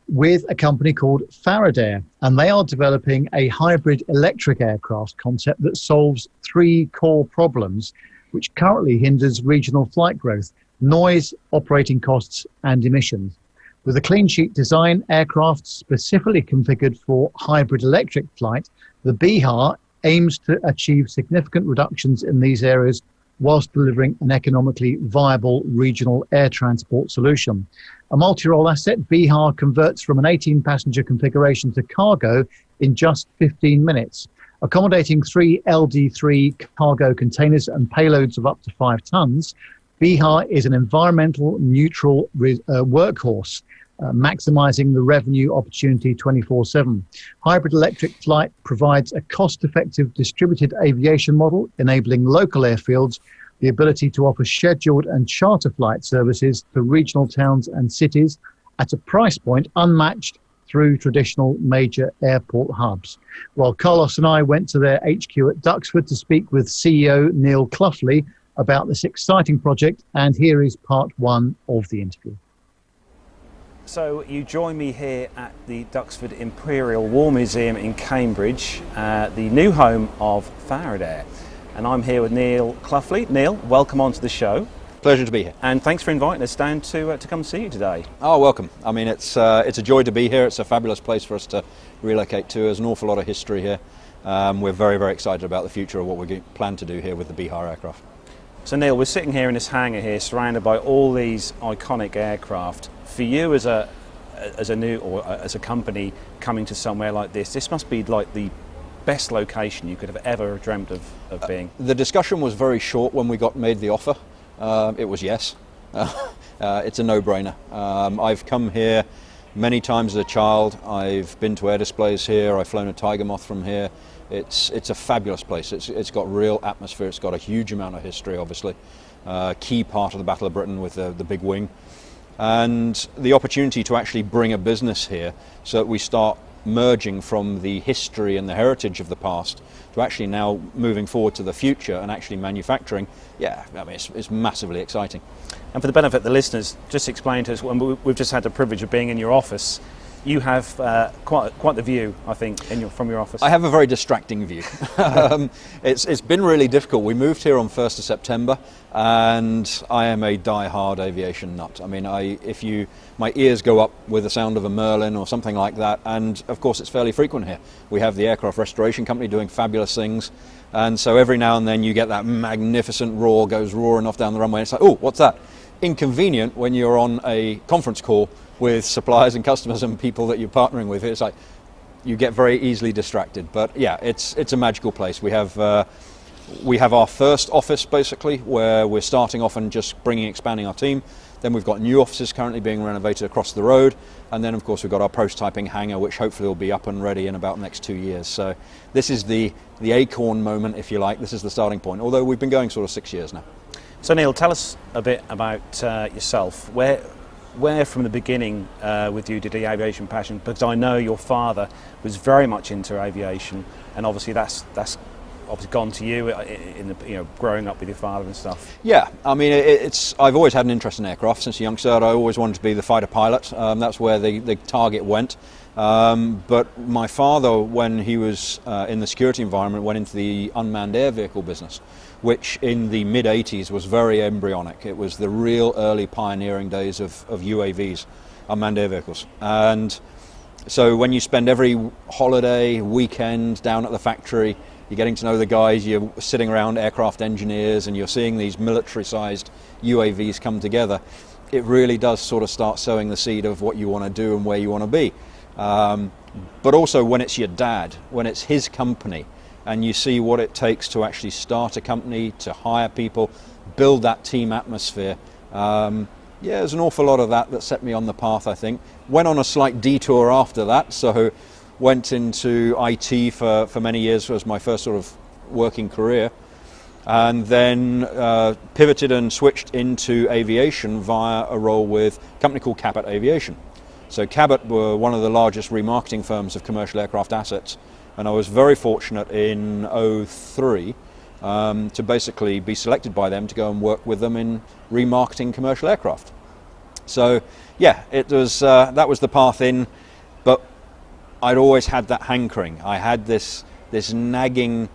C: with a company called Faradair, and they are developing a hybrid electric aircraft concept that solves three core problems which currently hinders regional flight growth: noise, operating costs, and emissions. With a clean sheet design aircraft specifically configured for hybrid electric flight, the BHAR aims to achieve significant reductions in these areas whilst delivering an economically viable regional air transport solution. A multi-role asset, BHAR converts from an 18-passenger configuration to cargo in just 15 minutes, accommodating 3 LD3 cargo containers and payloads of up to 5 tons. BHAR is an environmental neutral workhorse, maximizing the revenue opportunity 24/7. Hybrid electric flight provides a cost-effective distributed aviation model, enabling local airfields the ability to offer scheduled and charter flight services to regional towns and cities at a price point unmatched through traditional major airport hubs. Well, Carlos and I went to their HQ at Duxford to speak with CEO Neil Cloughley about this exciting project, and here is part one of the interview.
A: So you join me here at the Duxford Imperial War Museum in Cambridge, the new home of Faradair. And I'm here with Neil Cloughley. Neil, welcome onto the show.
I: Pleasure to be here.
A: And thanks for inviting us down to come see you today.
I: Oh, welcome. I mean, it's a joy to be here. It's a fabulous place for us to relocate to. There's an awful lot of history here. We're very, very excited about the future of what we plan to do here with the BHAR aircraft.
A: So Neil, we're sitting here in this hangar here, surrounded by all these iconic aircraft. For you as a company coming to somewhere like this must be like the best location you could have ever dreamt of being.
I: The discussion was very short when we made the offer. It was yes. It's a no-brainer. I've come here many times as a child. I've been to air displays here. I've flown a Tiger Moth from here. It's a fabulous place. It's got real atmosphere. It's got a huge amount of history, obviously. Key part of the Battle of Britain with the big wing. And the opportunity to actually bring a business here so that we start merging from the history and the heritage of the past to actually now moving forward to the future and actually manufacturing, I mean, it's massively exciting.
A: And for the benefit of the listeners, just explain to us, we've just had the privilege of being in your office. You have quite the view, I think, from your office.
I: I have a very distracting view. It's been really difficult. We moved here on 1st of September, and I am a die-hard aviation nut. I mean, my ears go up with the sound of a Merlin or something like that, and of course it's fairly frequent here. We have the Aircraft Restoration Company doing fabulous things, and so every now and then you get that magnificent roar goes roaring off down the runway, and it's like, oh, what's that? Inconvenient when you're on a conference call with suppliers and customers and people that you're partnering with. It's like you get very easily distracted. But yeah, it's a magical place. We have our first office basically, where we're starting off and just expanding our team. Then we've got new offices currently being renovated across the road, and then of course we've got our prototyping hangar, which hopefully will be up and ready in about the next 2 years. So this is the acorn moment, if you like. This is the starting point, although we've been going sort of 6 years now.
A: So Neil, tell us a bit about yourself. where from the beginning with you did the aviation passion? Because I know your father was very much into aviation, and obviously that's obviously gone to you in the growing up with your father and stuff.
I: Yeah, I mean, I've always had an interest in aircraft since a youngster. I always wanted to be the fighter pilot. That's where the target went. But my father, when he was in the security environment, went into the unmanned air vehicle business, which in the mid-80s was very embryonic. It was the real early pioneering days of UAVs, unmanned air vehicles. And so when you spend every holiday, weekend down at the factory, you're getting to know the guys, you're sitting around aircraft engineers, and you're seeing these military-sized UAVs come together, it really does sort of start sowing the seed of what you want to do and where you want to be. But also when it's your dad, when it's his company, and you see what it takes to actually start a company, to hire people, build that team atmosphere. There's an awful lot of that set me on the path, I think. Went on a slight detour after that, so went into IT for many years, was my first sort of working career, and then pivoted and switched into aviation via a role with a company called Cabot Aviation. So Cabot were one of the largest remarketing firms of commercial aircraft assets, and I was very fortunate in 2003 to basically be selected by them to go and work with them in remarketing commercial aircraft. So yeah, it was that was the path in, but I'd always had that hankering. I had this nagging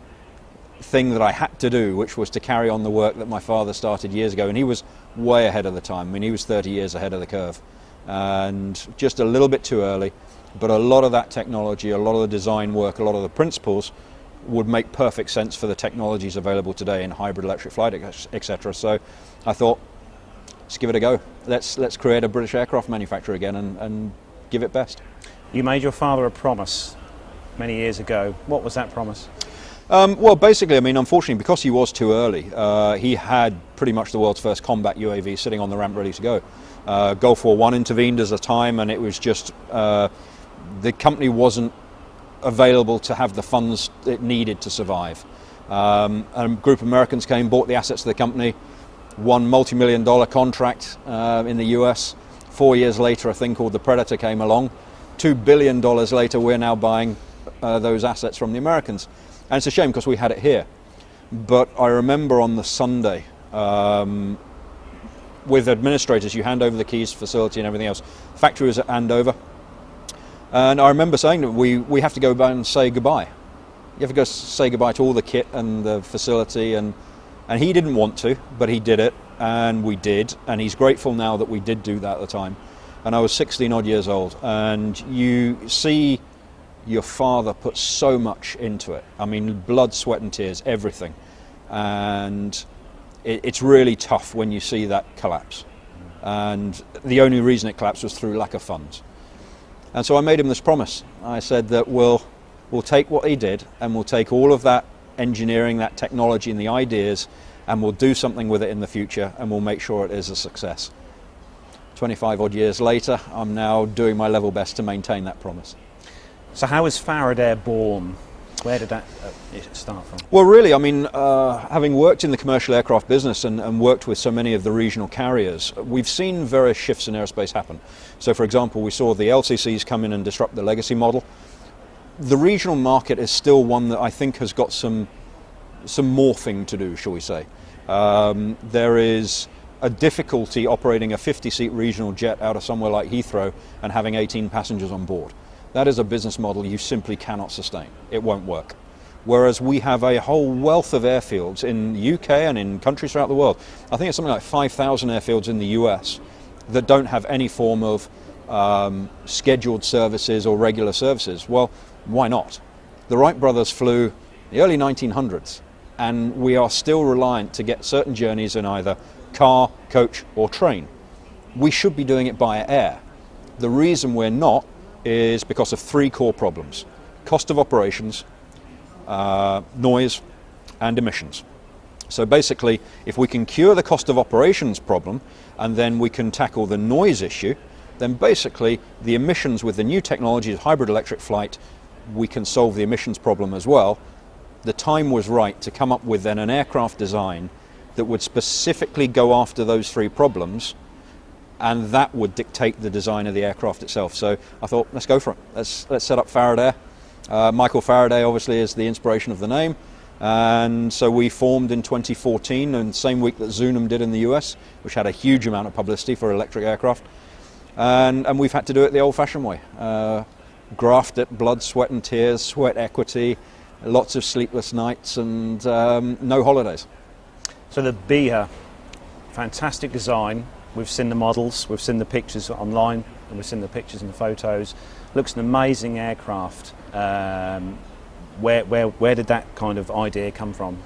I: thing that I had to do, which was to carry on the work that my father started years ago, and he was way ahead of the time. I mean, he was 30 years ahead of the curve, and just a little bit too early. But a lot of that technology, a lot of the design work, a lot of the principles would make perfect sense for the technologies available today in hybrid electric flight, etc. So I thought, let's give it a go. Let's create a British aircraft manufacturer again and give it best.
A: You made your father a promise many years ago. What was that promise?
I: Well, basically, I mean, unfortunately, because he was too early, he had pretty much the world's first combat UAV sitting on the ramp ready to go. Gulf War I intervened as a time, and it was just the company wasn't available to have the funds it needed to survive. A group of Americans came, bought the assets of the company, won multi-million-dollar contract in the US. 4 years later, a thing called the Predator came along. $2 billion later, we're now buying those assets from the Americans. And it's a shame because we had it here. But I remember on the Sunday, with administrators, you hand over the keys, facility and everything else. Factory was at Andover. And I remember saying that we have to go back and say goodbye. You have to go say goodbye to all the kit and the facility. And he didn't want to, but he did it. And we did. And he's grateful now that we did do that at the time. And I was 16 odd years old. And you see your father put so much into it. I mean, blood, sweat and tears, everything. And it's really tough when you see that collapse. And the only reason it collapsed was through lack of funds. And so I made him this promise. I said that we'll take what he did and we'll take all of that engineering, that technology and the ideas, and we'll do something with it in the future, and we'll make sure it is a success. 25 odd years later, I'm now doing my level best to maintain that promise.
A: So how was Faradair born? Where did that start from?
I: Well, really, I mean, having worked in the commercial aircraft business and worked with so many of the regional carriers, we've seen various shifts in aerospace happen. So, for example, we saw the LCCs come in and disrupt the legacy model. The regional market is still one that I think has got some morphing to do, shall we say. There is a difficulty operating a 50-seat regional jet out of somewhere like Heathrow and having 18 passengers on board. That is a business model you simply cannot sustain. It won't work. Whereas we have a whole wealth of airfields in the UK and in countries throughout the world. I think it's something like 5,000 airfields in the US that don't have any form of scheduled services or regular services. Well, why not? The Wright brothers flew in the early 1900s, and we are still reliant to get certain journeys in either car, coach or train. We should be doing it by air. The reason we're not is because of three core problems: cost of operations, noise and emissions. So basically, if we can cure the cost of operations problem and then we can tackle the noise issue, then basically the emissions with the new technology of hybrid electric flight, we can solve the emissions problem as well. The time was right to come up with then an aircraft design that would specifically go after those three problems and that would dictate the design of the aircraft itself. So I thought, let's go for it. Let's set up Faradair. Michael Faradair obviously is the inspiration of the name, and so we formed in 2014, and the same week that Zunum did in the US, which had a huge amount of publicity for electric aircraft, and we've had to do it the old-fashioned way. Graft it, blood, sweat and tears, sweat equity, lots of sleepless nights, and no holidays.
A: So the Beha, fantastic design. We've seen the models, we've seen the pictures online, and we've seen the pictures and the photos. Looks an amazing aircraft. Where did that kind of idea come from?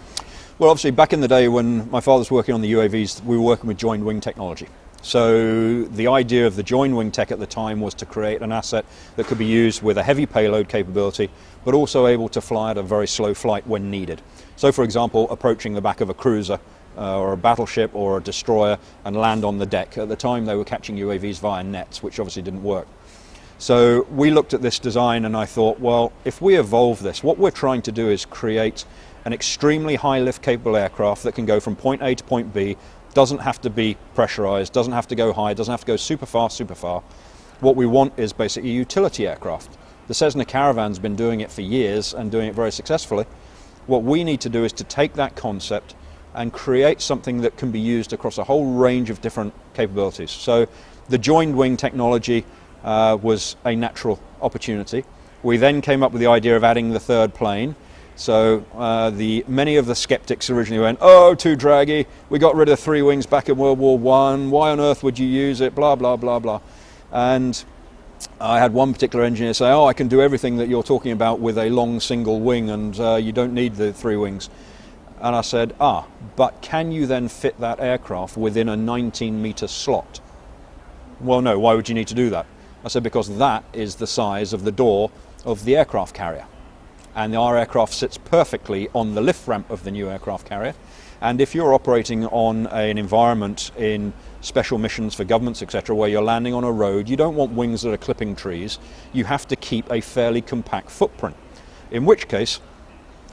I: Well, obviously back in the day when my father was working on the UAVs, we were working with joined wing technology. So the idea of the joined wing tech at the time was to create an asset that could be used with a heavy payload capability, but also able to fly at a very slow flight when needed. So for example, approaching the back of a cruiser or a battleship or a destroyer and land on the deck. At the time they were catching UAVs via nets, which obviously didn't work. So we looked at this design and I thought, well, if we evolve this, what we're trying to do is create an extremely high lift capable aircraft that can go from point A to point B, doesn't have to be pressurized, doesn't have to go high, doesn't have to go super far. What we want is basically a utility aircraft. The Cessna Caravan's been doing it for years and doing it very successfully. What we need to do is to take that concept and create something that can be used across a whole range of different capabilities. So the joined wing technology was a natural opportunity. We then came up with the idea of adding the third plane. So many of the skeptics originally went, oh, too draggy, we got rid of 3 wings back in World War I, why on earth would you use it, blah, blah, blah, blah. And I had one particular engineer say, oh, I can do everything that you're talking about with a long single wing, and you don't need the 3 wings. And I said, but can you then fit that aircraft within a 19-meter slot? Well, no, why would you need to do that? I said, because that is the size of the door of the aircraft carrier. And our aircraft sits perfectly on the lift ramp of the new aircraft carrier. And if you're operating on an environment in special missions for governments, etc., where you're landing on a road, you don't want wings that are clipping trees. You have to keep a fairly compact footprint, in which case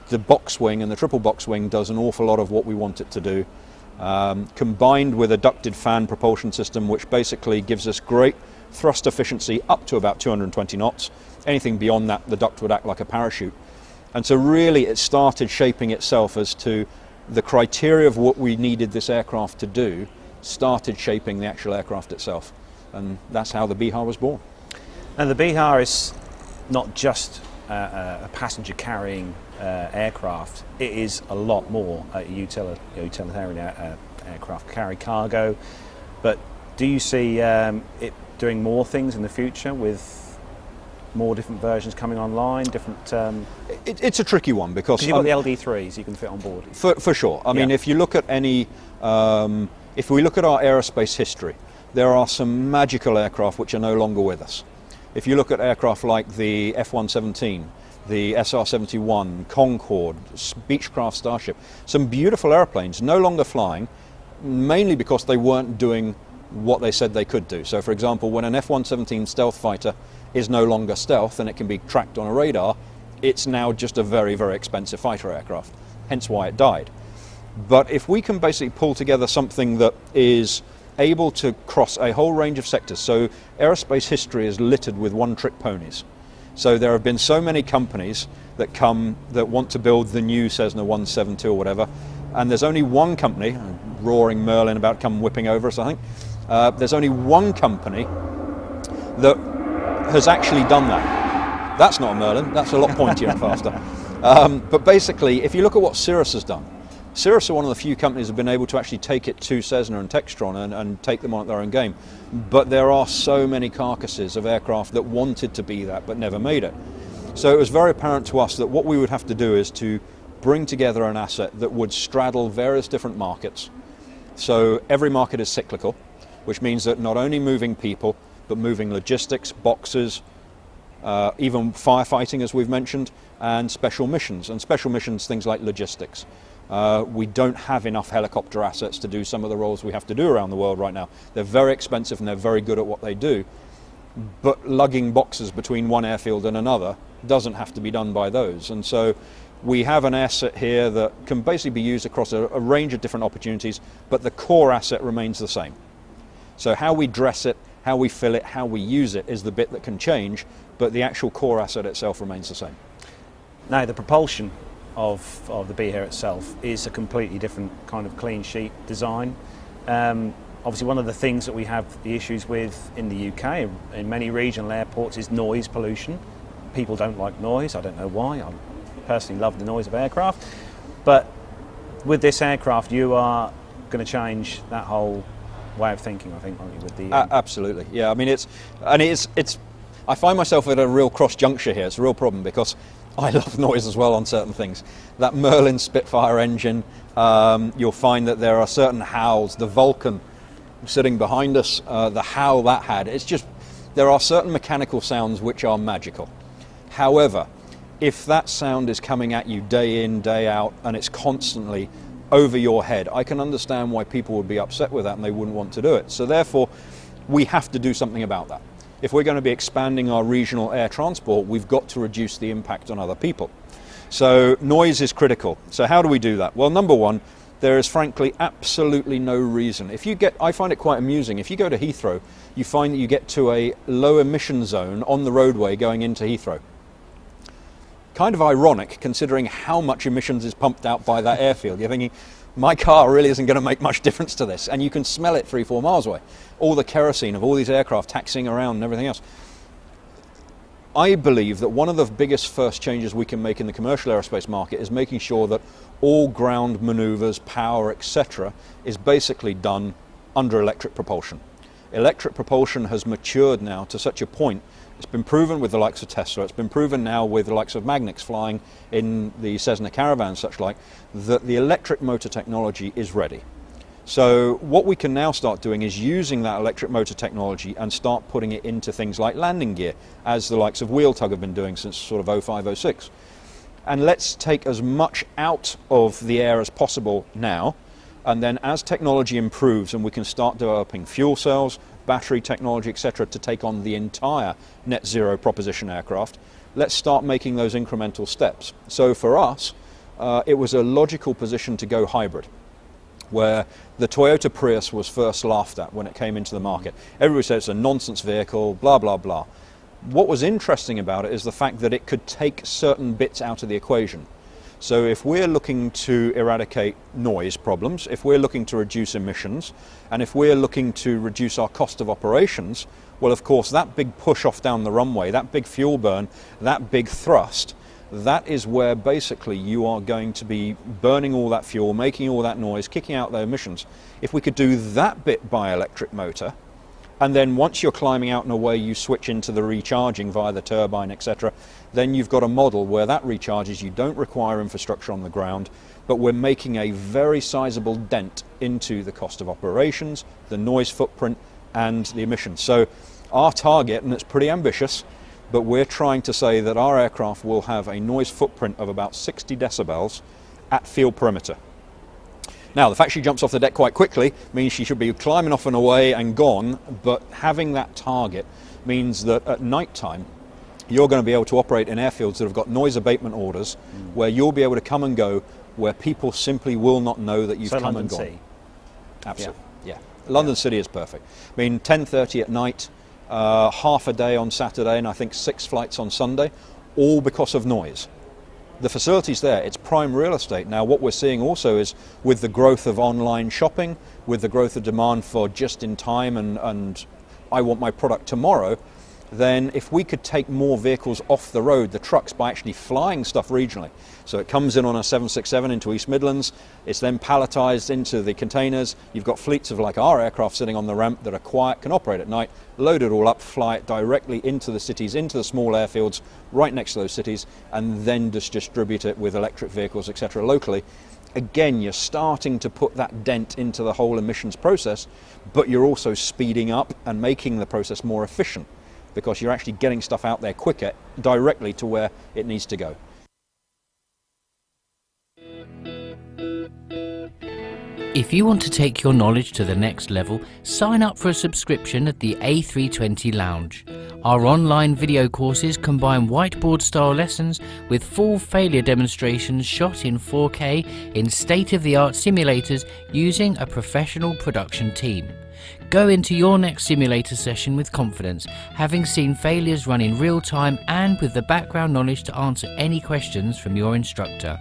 I: the box wing and the triple box wing does an awful lot of what we want it to do, combined with a ducted fan propulsion system, which basically gives us great thrust efficiency up to about 220 knots. Anything beyond that, the duct would act like a parachute. And so really it started shaping itself as to the criteria of what we needed this aircraft to do, started shaping the actual aircraft itself. And that's how the Beha was born.
A: And the Beha is not just a passenger carrying aircraft, it is a lot more a utilitarian aircraft, carry cargo. But do you see it doing more things in the future with more different versions coming online, different...
I: It's a tricky one because...
A: you've got the LD3s you can fit on board.
I: For sure. I mean, if you look at any... if we look at our aerospace history, there are some magical aircraft which are no longer with us. If you look at aircraft like the F-117, the SR-71, Concorde, Beechcraft Starship, some beautiful airplanes no longer flying, mainly because they weren't doing what they said they could do. So, for example, when an F-117 stealth fighter is no longer stealth and it can be tracked on a radar, it's now just a very, very expensive fighter aircraft, hence why it died. But if we can basically pull together something that is able to cross a whole range of sectors, so aerospace history is littered with one-trick ponies. So there have been so many companies that want to build the new Cessna 172 or whatever, and there's only one company, roaring Merlin about to come whipping over us, I think, there's only one company that has actually done that. That's not a Merlin, that's a lot pointier and faster. But basically, if you look at what Cirrus has done, Cirrus are one of the few companies that have been able to actually take it to Cessna and Textron and take them on at their own game. But there are so many carcasses of aircraft that wanted to be that but never made it. So it was very apparent to us that what we would have to do is to bring together an asset that would straddle various different markets. So every market is cyclical, which means that not only moving people, but moving logistics, boxes, even firefighting, as we've mentioned, and special missions. And special missions, things like logistics. We don't have enough helicopter assets to do some of the roles we have to do around the world right now. They're very expensive and they're very good at what they do. But lugging boxes between one airfield and another doesn't have to be done by those. And so we have an asset here that can basically be used across a range of different opportunities, but the core asset remains the same. So how we dress it, how we fill it, how we use it is the bit that can change, but the actual core asset itself remains the same.
A: Now, the propulsion of the Behair itself is a completely different kind of clean sheet design. Obviously, one of the things that we have the issues with in the UK, in many regional airports, is noise pollution. People don't like noise. I don't know why. I personally love the noise of aircraft. But with this aircraft, you are going to change that whole way of thinking, I think, aren't you? With the
I: absolutely, yeah. I mean, it's. I find myself at a real cross juncture here. It's a real problem because I love noise as well on certain things. That Merlin Spitfire engine, you'll find that there are certain howls. The Vulcan sitting behind us, the howl that had. It's just, there are certain mechanical sounds which are magical. However, if that sound is coming at you day in, day out, and it's constantly over your head, I can understand why people would be upset with that and they wouldn't want to do it. So therefore, we have to do something about that. If we're going to be expanding our regional air transport, we've got to reduce the impact on other people. So noise is critical. So how do we do that? Well, number one, there is frankly absolutely no reason. I find it quite amusing. If you go to Heathrow, you find that you get to a low emission zone on the roadway going into Heathrow. Kind of ironic considering how much emissions is pumped out by that airfield. You're thinking, my car really isn't going to make much difference to this, and you can smell it 3-4 miles away. All the kerosene of all these aircraft taxiing around and everything else. I believe that one of the biggest first changes we can make in the commercial aerospace market is making sure that all ground maneuvers, power, etc. is basically done under electric propulsion. Electric propulsion has matured now to such a point. It's been proven with the likes of Tesla, it's been proven now with the likes of Magnix flying in the Cessna Caravan, such like, that the electric motor technology is ready. So what we can now start doing is using that electric motor technology and start putting it into things like landing gear, as the likes of Wheel Tug have been doing since sort of 05, 06. And let's take as much out of the air as possible now, and then as technology improves and we can start developing fuel cells, battery technology, etc., to take on the entire net zero proposition aircraft, let's start making those incremental steps. So for us, it was a logical position to go hybrid, where the Toyota Prius was first laughed at when it came into the market. Everybody said it's a nonsense vehicle, blah, blah, blah. What was interesting about it is the fact that it could take certain bits out of the equation. So if we're looking to eradicate noise problems, if we're looking to reduce emissions, and if we're looking to reduce our cost of operations, well, of course, that big push off down the runway, that big fuel burn, that big thrust, that is where basically you are going to be burning all that fuel, making all that noise, kicking out the emissions. If we could do that bit by electric motor, and then once you're climbing out and away, you switch into the recharging via the turbine, etc., then you've got a model where that recharges, you don't require infrastructure on the ground, but we're making a very sizable dent into the cost of operations, the noise footprint, and the emissions. So our target, and it's pretty ambitious, but we're trying to say that our aircraft will have a noise footprint of about 60 decibels at field perimeter. Now, the fact she jumps off the deck quite quickly means she should be climbing off and away and gone, but having that target means that at night time, you're going to be able to operate in airfields that have got noise abatement orders, where you'll be able to come and go, where people simply will not know that you've come
A: London
I: and gone.
A: City.
I: Absolutely, yeah. London City is perfect. I mean, 10:30 at night, half a day on Saturday, and I think 6 flights on Sunday, all because of noise. The facility's there, it's prime real estate. Now what we're seeing also is with the growth of online shopping, with the growth of demand for just in time and I want my product tomorrow, then if we could take more vehicles off the road, the trucks, by actually flying stuff regionally. So it comes in on a 767 into East Midlands, it's then palletized into the containers. You've got fleets of like our aircraft sitting on the ramp that are quiet, can operate at night, load it all up, fly it directly into the cities, into the small airfields right next to those cities, and then just distribute it with electric vehicles, etc. locally. Again, you're starting to put that dent into the whole emissions process, but you're also speeding up and making the process more efficient, because you're actually getting stuff out there quicker directly to where it needs to go.
J: If you want to take your knowledge to the next level, sign up for a subscription at the A320 Lounge. Our online video courses combine whiteboard-style lessons with full failure demonstrations shot in 4K in state-of-the-art simulators using a professional production team. Go into your next simulator session with confidence, having seen failures run in real time and with the background knowledge to answer any questions from your instructor.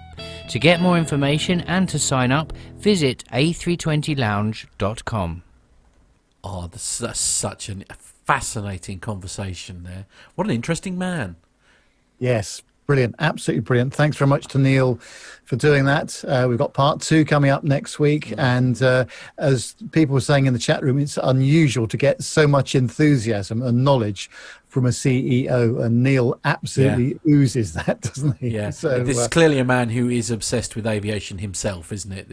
J: To get more information and to sign up, visit a320lounge.com.
B: Oh, that's such a fascinating conversation there. What an interesting man.
C: Yes, brilliant. Absolutely brilliant. Thanks very much to Neil for doing that. We've got part 2 coming up next week. And as people were saying in the chat room, it's unusual to get so much enthusiasm and knowledge from a CEO. And Neil absolutely oozes that, doesn't he?
B: Yeah.
C: So,
B: this is clearly a man who is obsessed with aviation himself, isn't it?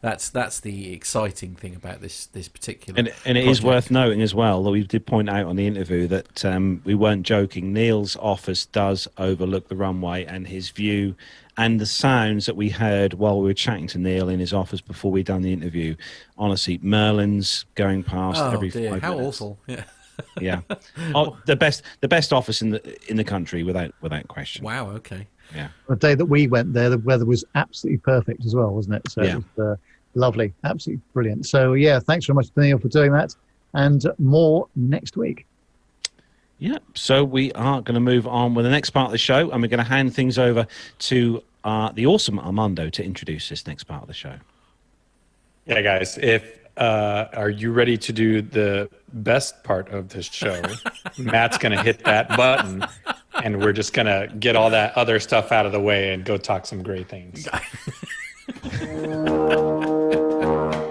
B: That's the exciting thing about this particular
A: and it
B: project.
A: is worth noting as well that we did point out on the interview that we weren't joking. Neil's office does overlook the runway, and his view and the sounds that we heard while we were chatting to Neil in his office before we'd done the interview. Honestly, Merlin's going past every 5 minutes.
B: How awful. Yeah.
A: Yeah. Oh, the best office in the country without question.
B: Wow, okay.
A: Yeah.
C: The day that we went there, the weather was absolutely perfect as well, wasn't it? So
A: Yeah.
C: it was lovely, absolutely brilliant. So yeah, thanks very much to Neil for doing that, and more next week.
A: Yeah, so we are going to move on with the next part of the show, and we're going to hand things over to the awesome Armando to introduce this next part of the show.
D: Yeah, guys, are you ready to do the best part of the show? Matt's going to hit that button, and we're just going to get all that other stuff out of the way and go talk some great things.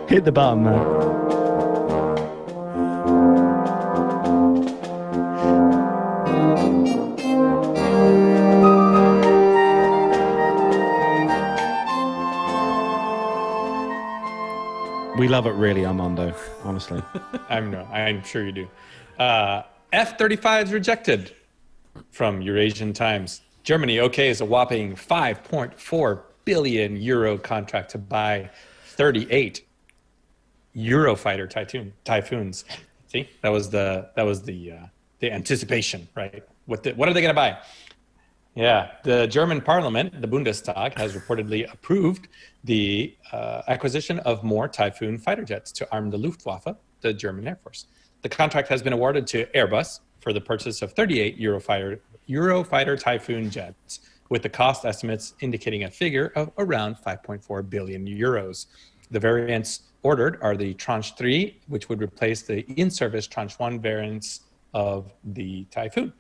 A: Hit the button, man. We love it, really, Armando, honestly.
D: I'm sure you do. F-35s rejected from Eurasian Times. Germany okays a whopping 5.4 billion euro contract to buy 38 Eurofighter Typhoons. See, that was the anticipation, right? What are they going to buy? Yeah, the German parliament, the Bundestag, has reportedly approved the acquisition of more Typhoon fighter jets to arm the Luftwaffe, the German Air Force. The contract has been awarded to Airbus for the purchase of 38 Eurofighter Typhoon jets, with the cost estimates indicating a figure of around 5.4 billion euros. The variants ordered are the Tranche 3, which would replace the in-service Tranche 1 variants of the Typhoon.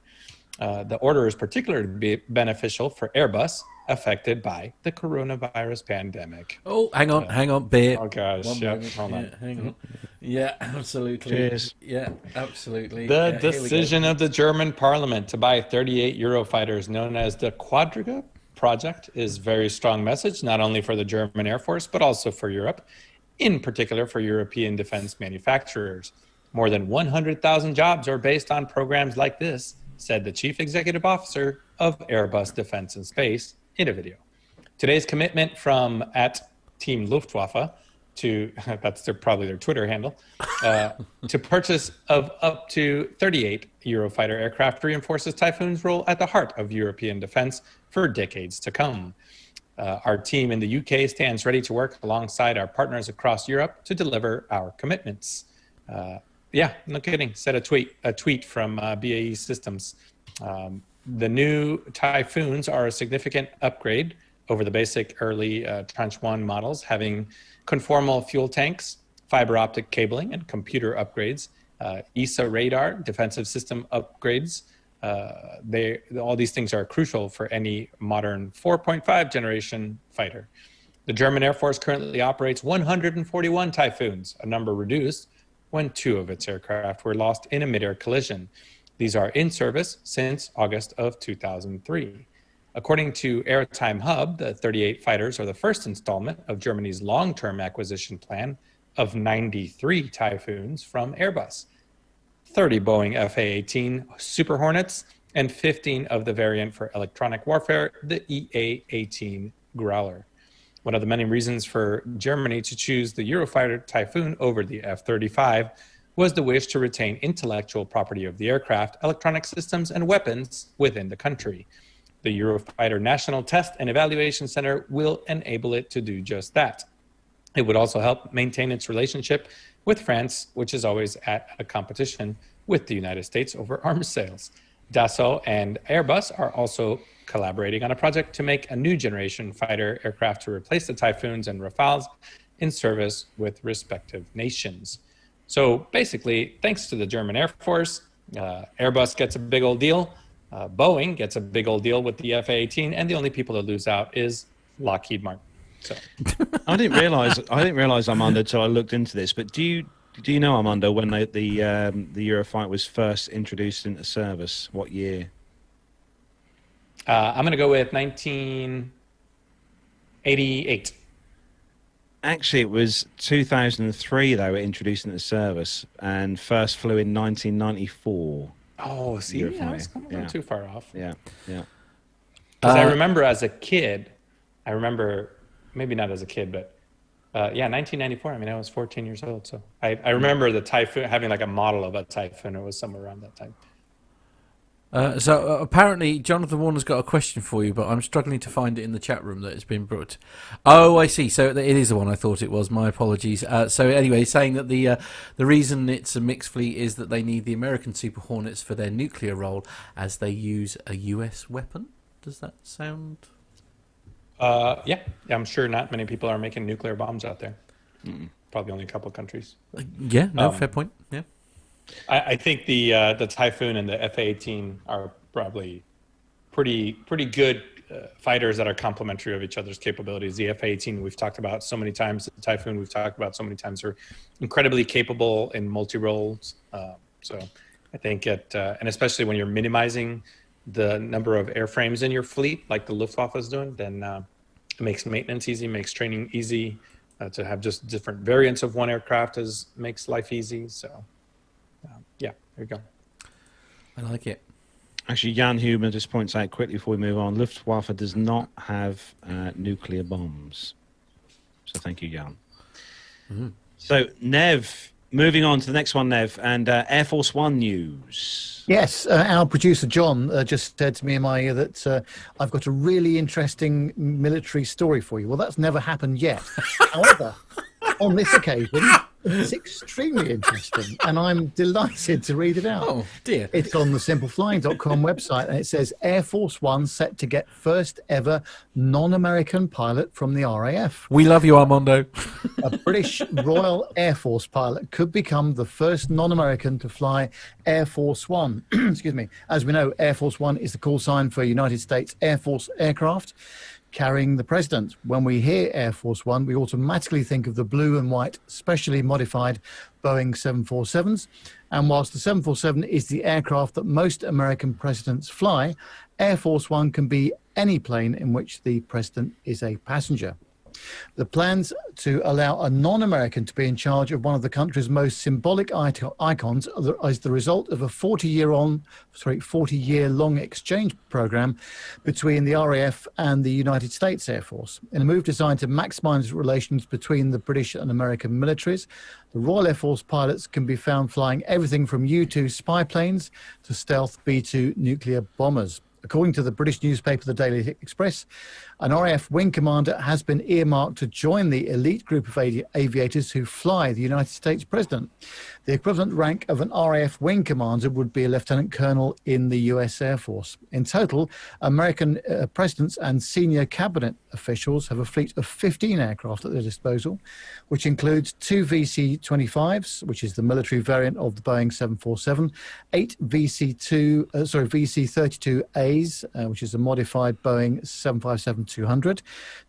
D: The order is particularly beneficial for Airbus, affected by the coronavirus pandemic.
B: Oh, hang on, beer.
D: Oh gosh, hold on.
B: Yeah, hang on. Yeah, absolutely.
A: Cheers.
B: Yeah, absolutely.
D: The decision of the German parliament to buy 38 Eurofighters, known as the Quadriga project, is a very strong message, not only for the German Air Force, but also for Europe, in particular for European defense manufacturers. More than 100,000 jobs are based on programs like this, said the chief executive officer of Airbus Defence and Space in a video. Today's commitment from @Team Luftwaffe to, that's probably their Twitter handle, to purchase of up to 38 Eurofighter aircraft reinforces Typhoon's role at the heart of European defense for decades to come. Our team in the UK stands ready to work alongside our partners across Europe to deliver our commitments. Yeah, no kidding. Said a tweet from BAE Systems. The new Typhoons are a significant upgrade over the basic early Tranche 1 models, having conformal fuel tanks, fiber optic cabling, and computer upgrades, ESA radar, defensive system upgrades. All these things are crucial for any modern 4.5 generation fighter. The German Air Force currently operates 141 Typhoons, a number reduced when 2 of its aircraft were lost in a mid-air collision. These are in service since August of 2003. According to Airtime Hub, the 38 fighters are the first installment of Germany's long-term acquisition plan of 93 Typhoons from Airbus, 30 Boeing FA-18 Super Hornets, and 15 of the variant for electronic warfare, the EA-18 Growler. One of the many reasons for Germany to choose the Eurofighter Typhoon over the F-35 was the wish to retain intellectual property of the aircraft, electronic systems, and weapons within the country. The Eurofighter National Test and Evaluation Center will enable it to do just that. It would also help maintain its relationship with France, which is always at a competition with the United States over arms sales. Dassault and Airbus are also collaborating on a project to make a new generation fighter aircraft to replace the Typhoons and Rafales in service with respective nations. So basically, thanks to the German Air Force, Airbus gets a big old deal, Boeing gets a big old deal with the FA-18, and the only people that lose out is Lockheed Martin. So
A: I didn't realize Armando until I looked into this. But do you know, Armando, when the Eurofighter was first introduced into service? What year?
D: I'm going to go with 1988.
A: Actually, it was 2003 they were introduced into service, and first flew in 1994.
D: Oh, see, I was not too far off.
A: Yeah.
D: Because I remember as a kid, maybe not as a kid, but 1994. I mean, I was 14 years old, so I remember the Typhoon, having like a model of a Typhoon. It was somewhere around that time.
B: So apparently Jonathan Warner's got a question for you, but I'm struggling to find it in the chat room that it's been brought. Oh, I see. So it is the one I thought it was. My apologies. So anyway, saying that the reason it's a mixed fleet is that they need the American Super Hornets for their nuclear role as they use a US weapon. Does that sound...
D: Yeah, I'm sure not many people are making nuclear bombs out there. Probably only a couple of countries.
B: Yeah, no, fair point. Yeah.
D: I think the Typhoon and the FA-18 are probably pretty good fighters that are complementary of each other's capabilities. The FA-18 we've talked about so many times. The Typhoon we've talked about so many times. Are incredibly capable in multi-roles. So I think and especially when you're minimizing the number of airframes in your fleet, like the Luftwaffe is doing, then it makes maintenance easy, makes training easy. To have just different variants of one aircraft makes life easy. So. Yeah, there you go.
B: I like it.
A: Actually, Jan Hübner just points out quickly before we move on, Luftwaffe does not have nuclear bombs. So thank you, Jan.
B: Mm-hmm.
A: So, Nev, moving on to the next one, Nev, and Air Force One news.
C: Yes, our producer John just said to me in my ear that I've got a really interesting military story for you. Well, that's never happened yet. However, on this occasion, it's extremely interesting, and I'm delighted to read it out.
B: Oh, dear.
C: It's on the simpleflying.com website, and it says Air Force One set to get first ever non-American pilot from the RAF.
B: We love you, Armando.
C: A British Royal Air Force pilot could become the first non-American to fly Air Force One. Excuse me. As we know, Air Force One is the call sign for United States Air Force aircraft carrying the president. When we hear Air Force One, we automatically think of the blue and white specially modified Boeing 747s. And whilst the 747 is the aircraft that most American presidents fly, Air Force One can be any plane in which the president is a passenger. The plans to allow a non-American to be in charge of one of the country's most symbolic icons is the result of a 40-year-long exchange program between the RAF and the United States Air Force. In a move designed to maximize relations between the British and American militaries, the Royal Air Force pilots can be found flying everything from U-2 spy planes to stealth B-2 nuclear bombers. According to the British newspaper, the Daily Express, an RAF wing commander has been earmarked to join the elite group of aviators who fly the United States president. The equivalent rank of an RAF wing commander would be a lieutenant colonel in the US Air Force. In total, American presidents and senior cabinet officials have a fleet of 15 aircraft at their disposal, which includes 2 VC-25s, which is the military variant of the Boeing 747, 8 VC-32As, which is a modified Boeing 757-200,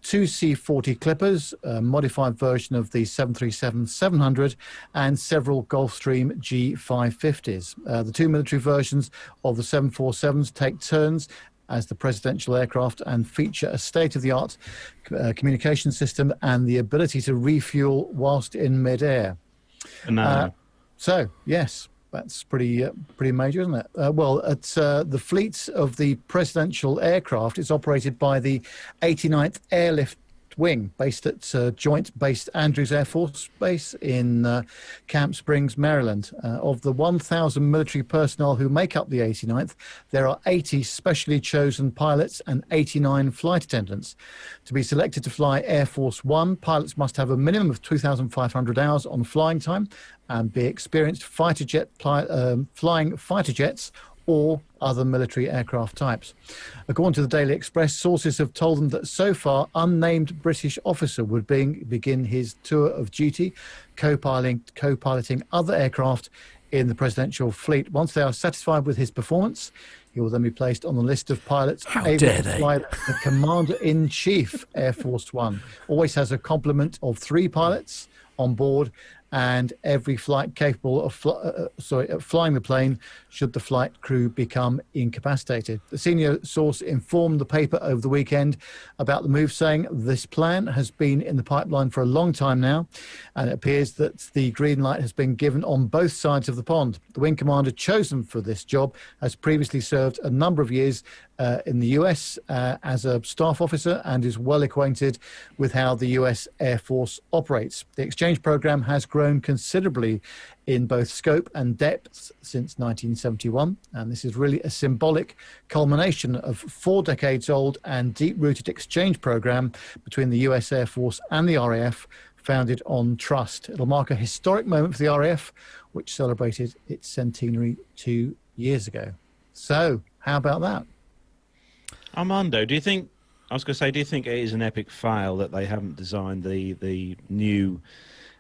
C: 2 C-40 Clippers, a modified version of the 737-700, and several Gulfstream G550s. The 2 military versions of the 747s take turns as the presidential aircraft and feature a state-of-the-art communication system and the ability to refuel whilst in midair. So, yes. That's pretty major, isn't it? It's the fleet of the presidential aircraft is operated by the 89th Airlift West Wing, based at Joint Base Andrews Air Force Base in Camp Springs, Maryland. Of the 1,000 military personnel who make up the 89th, there are 80 specially chosen pilots and 89 flight attendants. To be selected to fly Air Force One, pilots must have a minimum of 2,500 hours on flying time and be experienced flying fighter jets or other military aircraft types. According to the Daily Express, sources have told them that so far, unnamed British officer would begin his tour of duty, co-piloting other aircraft in the presidential fleet. Once they are satisfied with his performance, he will then be placed on the list of pilots able to fly the Commander-in-Chief Air Force One. Always has a complement of 3 pilots on board, and every flight capable of flying the plane should the flight crew become incapacitated. The senior source informed the paper over the weekend about the move, saying this plan has been in the pipeline for a long time now, and it appears that the green light has been given on both sides of the pond. The wing commander chosen for this job has previously served a number of years in the US as a staff officer and is well acquainted with how the US Air Force operates. The exchange program has grown considerably in both scope and depth since 1971, and this is really a symbolic culmination of 4 decades old and deep-rooted exchange program between the US Air Force and the RAF, founded on trust. It'll mark a historic moment for the RAF, which celebrated its centenary 2 years ago. So, how about that?
A: Armando, do you think it is an epic fail that they haven't designed the new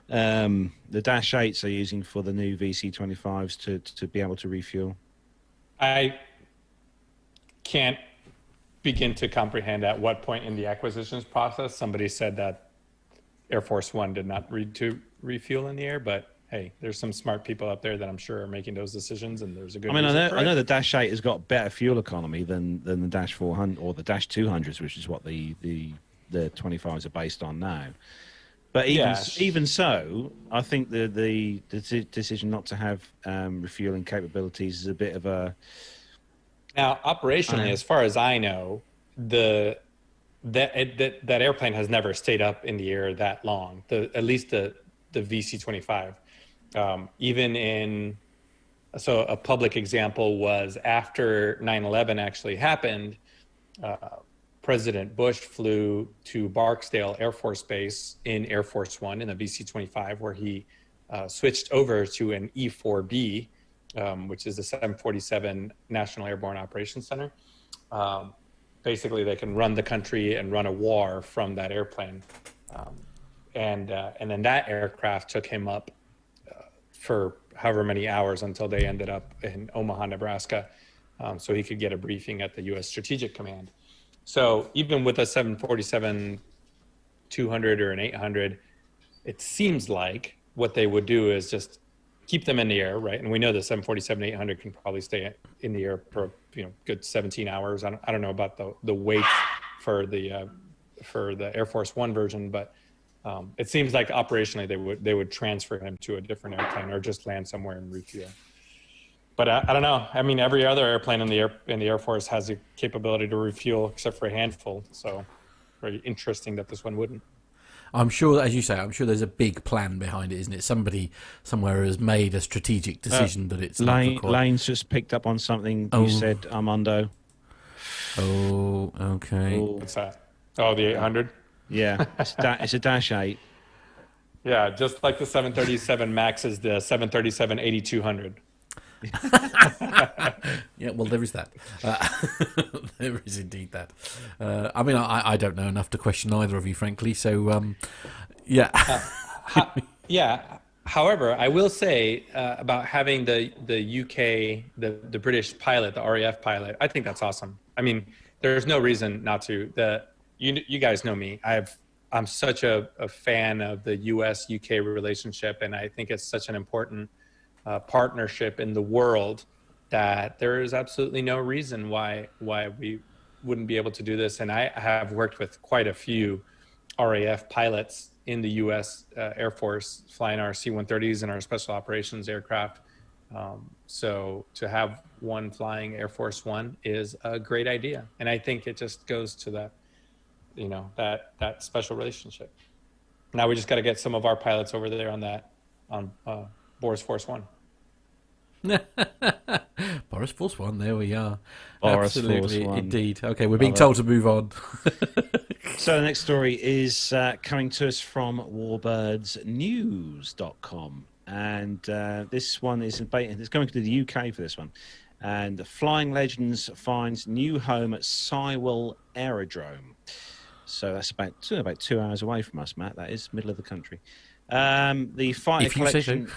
A: the Dash 8s they're using for the new VC-25s to be able to refuel?
D: I can't begin to comprehend at what point in the acquisitions process somebody said that Air Force One did not need to refuel in the air, but hey, there's some smart people out there that I'm sure are making those decisions, and there's a good.
A: I know the Dash 8 has got better fuel economy than the Dash 400 or the Dash 200s, which is what the 25s are based on now. But even so, I think the decision not to have refueling capabilities is a bit of a.
D: Now, operationally, as far as I know, that airplane has never stayed up in the air that long. At least the VC-25. So a public example was after 9/11 actually happened, President Bush flew to Barksdale Air Force Base in Air Force One in the VC-25, where he switched over to an E-4B, which is the 747 National Airborne Operations Center. Basically, they can run the country and run a war from that airplane. And then that aircraft took him up for however many hours until they ended up in Omaha, Nebraska, so he could get a briefing at the U.S. Strategic Command. So even with a 747-200 or an 800, it seems like what they would do is just keep them in the air, right? And we know the 747-800 can probably stay in the air for good 17 hours. I don't know about the weight for the Air Force One version, but it seems like operationally they would transfer him to a different airplane or just land somewhere and refuel. But I don't know. I mean, every other airplane in the Air Force has the capability to refuel, except for a handful. So, very interesting that this one wouldn't.
B: I'm sure, as you say, there's a big plan behind it, isn't it? Somebody somewhere has made a strategic decision that it's not required.
A: Lane's just picked up on something you said, Armando.
B: Oh, okay.
D: What's that? Oh, the 800?
A: Yeah, it's a Dash 8.
D: Yeah, just like the 737 MAX is the 737-8200.
B: Yeah, well, there is that. There is indeed that. I mean, I don't know enough to question either of you, frankly. So, yeah.
D: Yeah. However, I will say about having the UK, the British pilot, the RAF pilot. I think that's awesome. I mean, there's no reason not to. You guys know me. I'm such a fan of the US-UK relationship, and I think it's such an important partnership in the world that there is absolutely no reason why we wouldn't be able to do this. And I have worked with quite a few RAF pilots in the U.S. Air Force flying our C-130s and our special operations aircraft. So to have one flying Air Force One is a great idea. And I think it just goes to that that special relationship. Now we just got to get some of our pilots over there on Boris Force One.
B: Boris Force One, there we are.
A: Boris
B: Absolutely,
A: Force One.
B: indeed. Okay, we're being told to move on.
A: So the next story is coming to us from warbirdsnews.com. And this one is it's going to the UK for this one. And the Flying Legends finds new home at Sywell Aerodrome. So that's about 2 hours away from us, Matt. That is middle of the country. The fighter collection.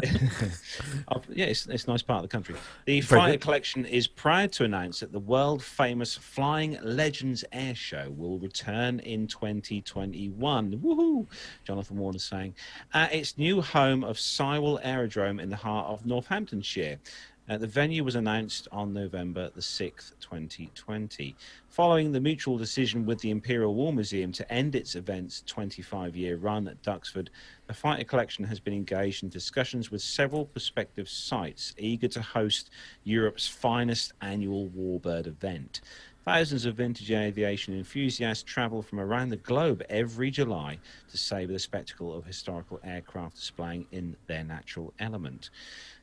A: Yeah, it's a nice part of the country. The fighter collection is proud to announce that the world famous Flying Legends Air Show will return in 2021. Woohoo! Jonathan Warner's saying at its new home of Sywell Aerodrome in the heart of Northamptonshire. The venue was announced on November the 6th, 2020. Following the mutual decision with the Imperial War Museum to end its event's 25-year run at Duxford, the fighter collection has been engaged in discussions with several prospective sites eager to host Europe's finest annual warbird event. Thousands of vintage aviation enthusiasts travel from around the globe every July to savour the spectacle of historical aircraft displaying in their natural element.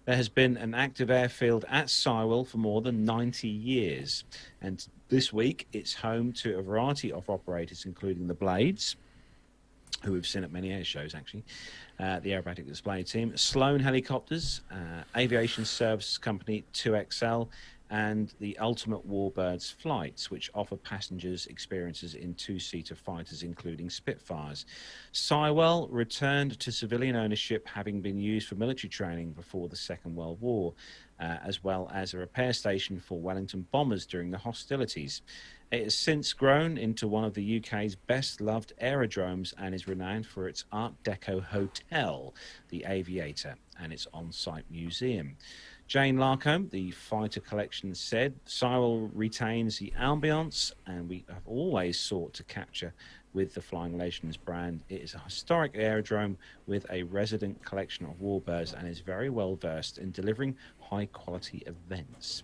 A: There has been an active airfield at Sywell for more than 90 years, and this week it's home to a variety of operators, including the Blades, who we've seen at many air shows actually, the Aerobatic Display Team, Sloan Helicopters, Aviation Services Company 2XL, and the Ultimate Warbirds flights, which offer passengers experiences in two-seater fighters, including Spitfires. Sywell returned to civilian ownership, having been used for military training before the Second World War, as well as a repair station for Wellington bombers during the hostilities. It has since grown into one of the UK's best-loved aerodromes and is renowned for its Art Deco hotel, the Aviator, and its on-site museum. Jane Larcombe, the fighter collection, said, Sywell retains the ambience, and we have always sought to capture with the Flying Legends brand. It is a historic aerodrome with a resident collection of warbirds and is very well versed in delivering high-quality events.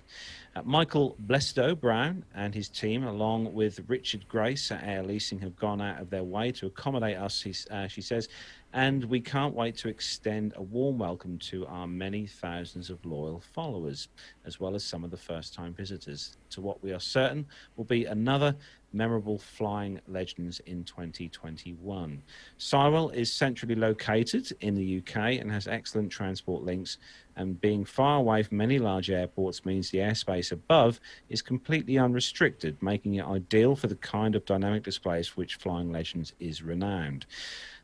A: Michael Blestow-Brown and his team, along with Richard Grace at Air Leasing, have gone out of their way to accommodate us, she says, and we can't wait to extend a warm welcome to our many thousands of loyal followers, as well as some of the first-time visitors, to what we are certain will be another memorable Flying Legends in 2021. Sywell is centrally located in the UK and has excellent transport links, and being far away from many large airports means the airspace above is completely unrestricted, making it ideal for the kind of dynamic displays for which Flying Legends is renowned.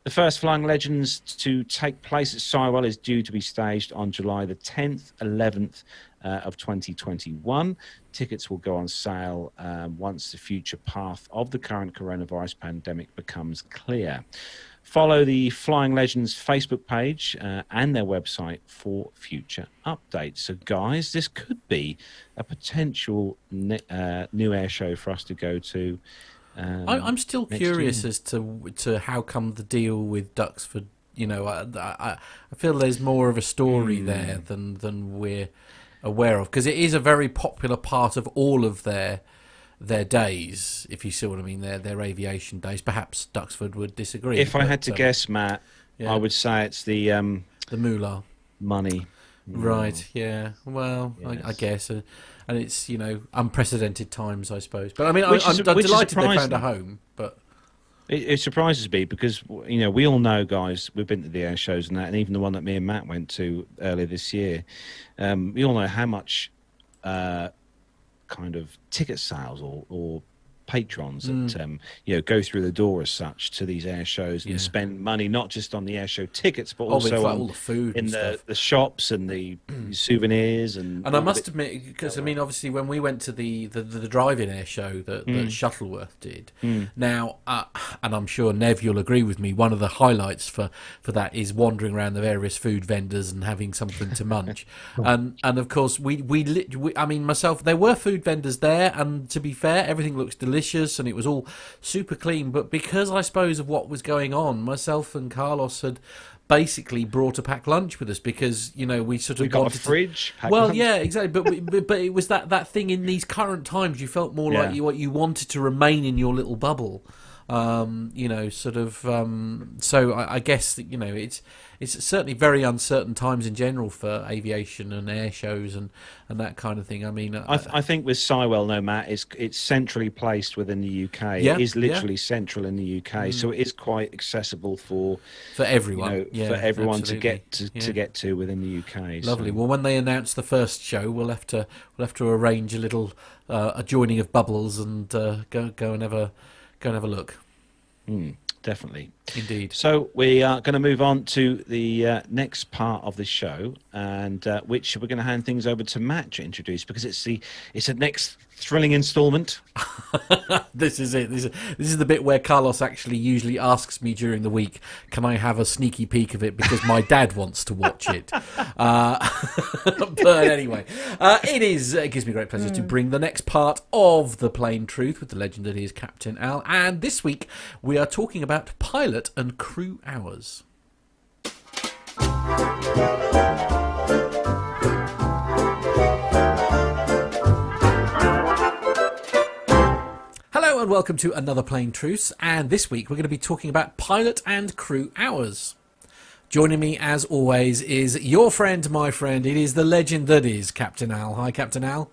A: The first Flying Legends to take place at Sywell is due to be staged on July the 10th, 11th of 2021. Tickets will go on sale once the future path of the current coronavirus pandemic becomes clear. Follow the Flying Legends Facebook page and their website for future updates. So, guys, this could be a potential new air show for us to go to.
B: I'm still curious as to how come the deal with Duxford. You know, I feel there's more of a story there than we're aware of, because it is a very popular part of all of their days, if you see what I mean, their aviation days. Perhaps Duxford would disagree.
A: If I had to guess, Matt, I would say it's the
B: moolah
A: money.
B: Right, yeah. Well, yes. I guess. And it's, you know, unprecedented times, I suppose. But I mean, I'm delighted they found a home. But
A: it surprises me because, you know, we all know, guys, we've been to the air shows and that, and even the one that me and Matt went to earlier this year. We all know how much kind of ticket sales or patrons that you know, go through the door as such to these air shows and spend money not just on the air show tickets but also
B: like
A: on
B: all the food
A: in
B: and
A: the shops and the souvenirs and
B: I must admit, because I mean, obviously when we went to the drive-in air show that Shuttleworth did, now and I'm sure Nev, you'll agree with me, one of the highlights for that is wandering around the various food vendors and having something to munch. and of course we I mean, myself, there were food vendors there, and to be fair, everything looks delicious and it was all super clean, but because I suppose of what was going on, myself and Carlos had basically brought a packed lunch with us, because, you know, we
A: got a fridge.
B: Well, yeah, exactly. But it was that thing in these current times. You felt more like what you wanted to remain in your little bubble. So I guess that, it's certainly very uncertain times in general for aviation and air shows and that kind of thing. I mean,
A: I think with Sywell, no, Matt, it's centrally placed within the UK.
B: Yeah,
A: it is literally central in the UK, so it is quite accessible for
B: everyone.
A: For everyone
B: absolutely.
A: to get to within the UK.
B: Lovely.
A: So.
B: Well, when they announce the first show, we'll have to arrange a little adjoining of bubbles and go and have a look.
A: Definitely.
B: Indeed.
A: So we are going to move on to the next part of the show, and which we're going to hand things over to Matt to introduce, because it's the next thrilling instalment.
B: This is it. This is the bit where Carlos actually usually asks me during the week, can I have a sneaky peek of it, because my dad wants to watch it. But anyway, it gives me great pleasure to bring the next part of The Plain Truth with the legend that is Captain Al. And this week we are talking about pilot and crew hours. Hello and welcome to another Plain Truths, and this week we're going to be talking about pilot and crew hours. Joining me as always is your friend, my friend, it is the legend that is Captain Al. Hi Captain Al.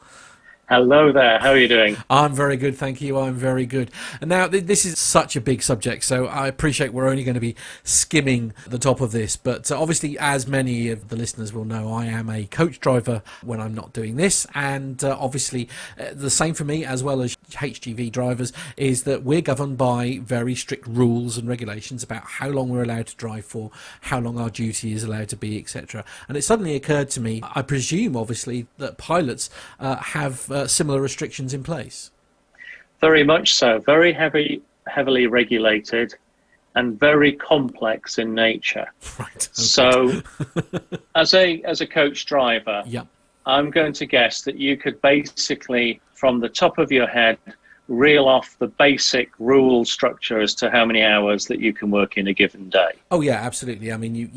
K: Hello there, how are you doing?
B: I'm very good, thank you, I'm very good. And now, this is such a big subject, so I appreciate we're only going to be skimming the top of this, but obviously, as many of the listeners will know, I am a coach driver when I'm not doing this, and obviously, the same for me, as well as HGV drivers, is that we're governed by very strict rules and regulations about how long we're allowed to drive for, how long our duty is allowed to be, etc. And it suddenly occurred to me, I presume, obviously, that pilots have similar restrictions in place.
K: Very much so. Very heavily regulated and very complex in nature.
B: Right. Okay.
K: So as a coach driver,
B: yeah,
K: I'm going to guess that you could basically, from the top of your head, reel off the basic rule structure as to how many hours that you can work in a given day.
B: Oh yeah, absolutely. I mean,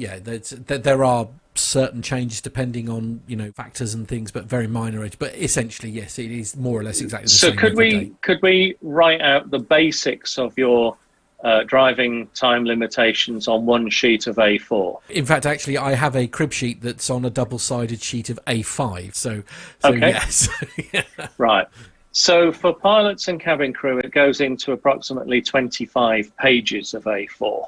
B: there are certain changes depending on factors and things, but very minor. But essentially, yes, it is more or less exactly the same.
K: So could we write out the basics of your driving time limitations on one sheet of A4?
B: In fact, actually, I have a crib sheet that's on a double-sided sheet of A5. So
K: okay.
B: Yes,
K: right. So for pilots and cabin crew, it goes into approximately 25 pages of A4.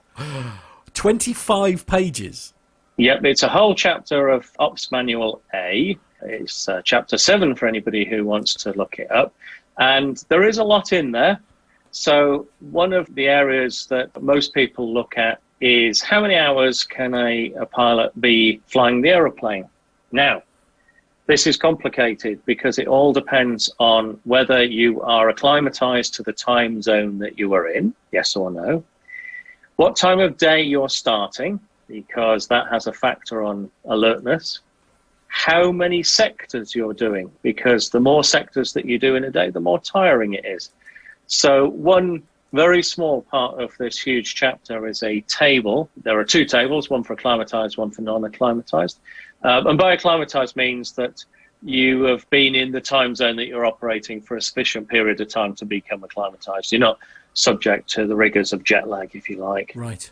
B: 25 pages?
K: Yep, it's a whole chapter of Ops Manual A. It's chapter 7 for anybody who wants to look it up. And there is a lot in there. So one of the areas that most people look at is how many hours can a pilot be flying the aeroplane? Now, this is complicated because it all depends on whether you are acclimatized to the time zone that you are in, yes or no, what time of day you're starting, because that has a factor on alertness, how many sectors you're doing, because the more sectors that you do in a day, the more tiring it is. So one very small part of this huge chapter is a table. There are two tables, one for acclimatized, one for non-acclimatized. And by acclimatized means that you have been in the time zone that you're operating for a sufficient period of time to become acclimatized. You're not subject to the rigors of jet lag, if you like.
B: Right.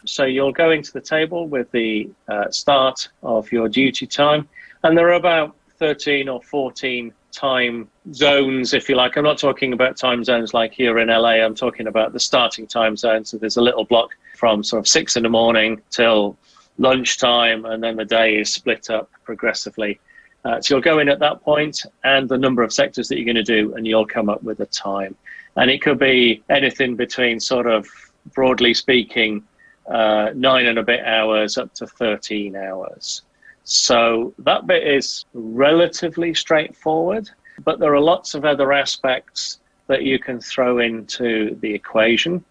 K: So you'll go into the table with the start of your duty time, and there are about 13 or 14 time zones, if you like. I'm not talking about time zones like here in LA. I'm talking about the starting time zone. So there's a little block from sort of 6 in the morning till lunchtime, and then the day is split up progressively. So you'll go in at that point and the number of sectors that you're going to do, and you'll come up with a time. And it could be anything between sort of, broadly speaking, 9 and a bit hours up to 13 hours. So that bit is relatively straightforward, but there are lots of other aspects that you can throw into the equation.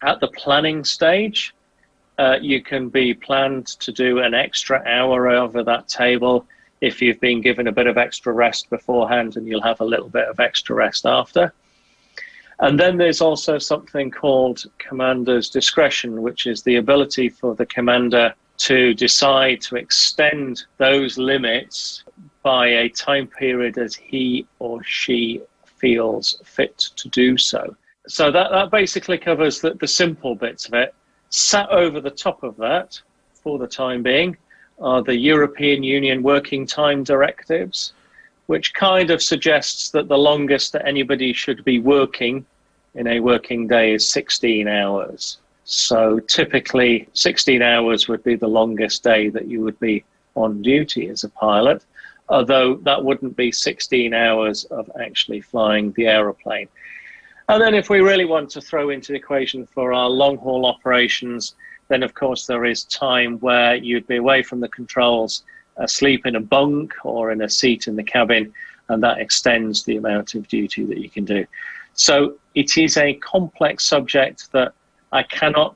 K: At the planning stage, you can be planned to do an extra hour over that table if you've been given a bit of extra rest beforehand, and you'll have a little bit of extra rest after. And then there's also something called commander's discretion, which is the ability for the commander to decide to extend those limits by a time period as he or she feels fit to do so. So that basically covers the simple bits of it. Sat over the top of that, for the time being, are the European Union Working Time Directives, which kind of suggests that the longest that anybody should be working in a working day is 16 hours. So typically 16 hours would be the longest day that you would be on duty as a pilot, although that wouldn't be 16 hours of actually flying the aeroplane. And then if we really want to throw into the equation for our long-haul operations, then of course there is time where you'd be away from the controls, asleep in a bunk or in a seat in the cabin, and that extends the amount of duty that you can do. So it is a complex subject that I cannot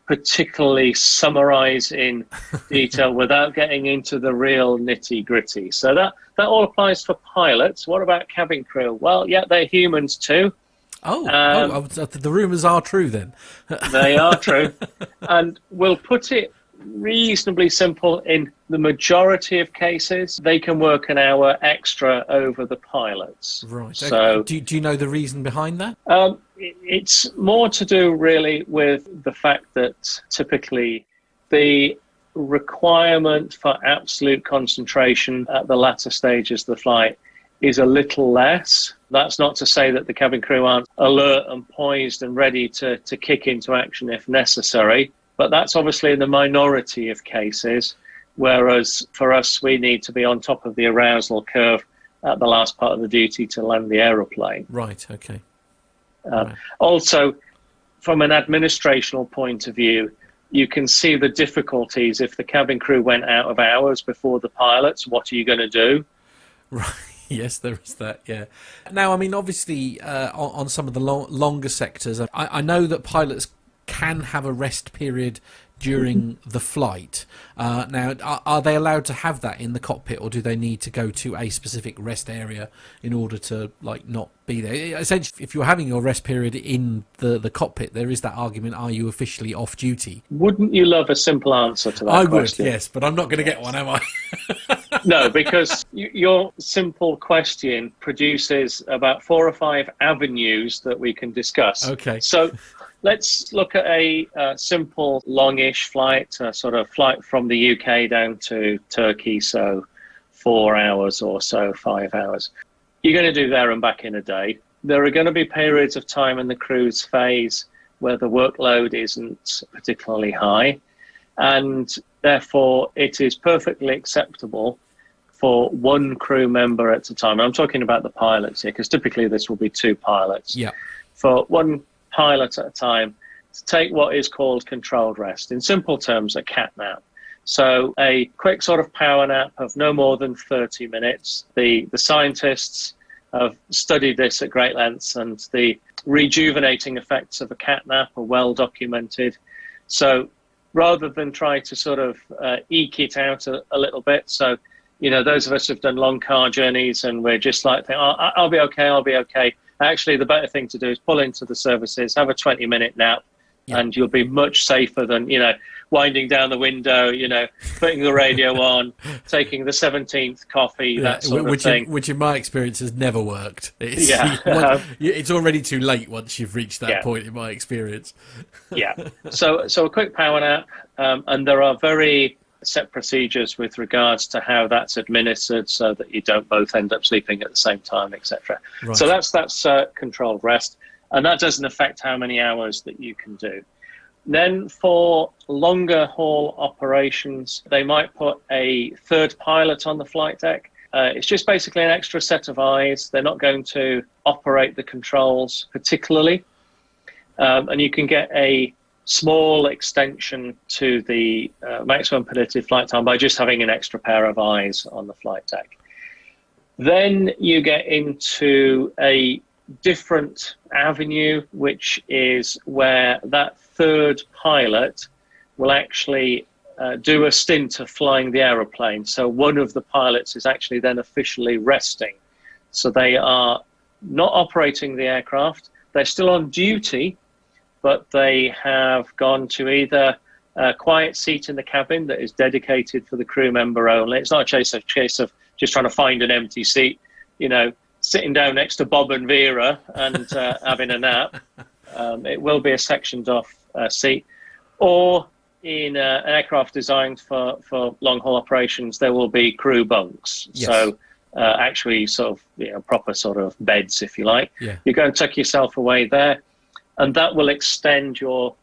K: particularly summarize in detail without getting into the real nitty-gritty. So that all applies for pilots. What about cabin crew? Well, yeah, they're humans too.
B: The rumours are true then.
K: They are true. And we'll put it reasonably simple. In the majority of cases, they can work an hour extra over the pilots.
B: Right.
K: So,
B: do you know the reason behind that?
K: It's more to do really with the fact that typically the requirement for absolute concentration at the latter stages of the flight is a little less. That's not to say that the cabin crew aren't alert and poised and ready to kick into action if necessary, but that's obviously in the minority of cases, whereas for us, we need to be on top of the arousal curve at the last part of the duty to land the aeroplane.
B: Right, okay.
K: Also, from an administrational point of view, you can see the difficulties. If the cabin crew went out of hours before the pilots, what are you going to do?
B: Right. Yes, there is that, yeah. Now, I mean, obviously, on some of the longer sectors, I know that pilots can have a rest period during the flight. Now, are they allowed to have that in the cockpit, or do they need to go to a specific rest area in order to, like, not be there? Essentially, if you're having your rest period in the cockpit, there is that argument, are you officially off duty?
K: Wouldn't you love a simple answer to that question?
B: I would, yes, but I'm not going to get one, am I?
K: No, because your simple question produces about 4 or 5 avenues that we can discuss.
B: Okay.
K: So let's look at a simple longish flight, a sort of flight from the UK down to Turkey, so 4 hours or so, 5 hours. You're going to do there and back in a day. There are going to be periods of time in the cruise phase where the workload isn't particularly high, and therefore it is perfectly acceptable for one crew member at a time. I'm talking about the pilots here, because typically this will be 2 pilots.
B: Yeah.
K: For one pilot at a time to take what is called controlled rest. In simple terms, a cat nap. So a quick sort of power nap of no more than 30 minutes. The scientists have studied this at great lengths, and the rejuvenating effects of a cat nap are well documented. So rather than try to sort of eke it out a little bit, so you know, those of us who've done long car journeys and we're just like, I'll be okay. Actually, the better thing to do is pull into the services, have a 20-minute nap, and you'll be much safer than, you know, winding down the window, you know, putting the radio on, taking the 17th coffee, that sort of thing.
B: Which in my experience has never worked. It's already too late once you've reached that point, in my experience.
K: Yeah. So a quick power nap, and there are very set procedures with regards to how that's administered so that you don't both end up sleeping at the same time, etc. Right. So that's controlled rest, and that doesn't affect how many hours that you can do. Then for longer haul operations, they might put a 3rd pilot on the flight deck. It's just basically an extra set of eyes. They're not going to operate the controls particularly, and you can get a small extension to the maximum permitted flight time by just having an extra pair of eyes on the flight deck. Then you get into a different avenue, which is where that 3rd pilot will actually do a stint of flying the aeroplane. So one of the pilots is actually then officially resting. So they are not operating the aircraft. They're still on duty, but they have gone to either a quiet seat in the cabin that is dedicated for the crew member only. It's not a case of just trying to find an empty seat. You know, sitting down next to Bob and Vera and having a nap. It will be a sectioned off seat. Or in an aircraft designed for long-haul operations, there will be crew bunks.
B: Yes.
K: So actually sort of proper sort of beds, if you like.
B: Yeah.
K: You go and tuck yourself away there, and that will extend your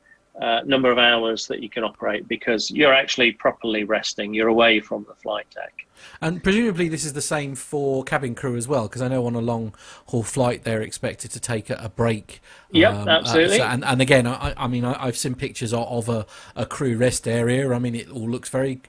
K: number of hours that you can operate, because you're actually properly resting. You're away from the flight deck.
B: And presumably this is the same for cabin crew as well, because I know on a long-haul flight they're expected to take a break.
K: Yep, absolutely.
B: And again, I mean, I've seen pictures of a crew rest area. I mean, it all looks very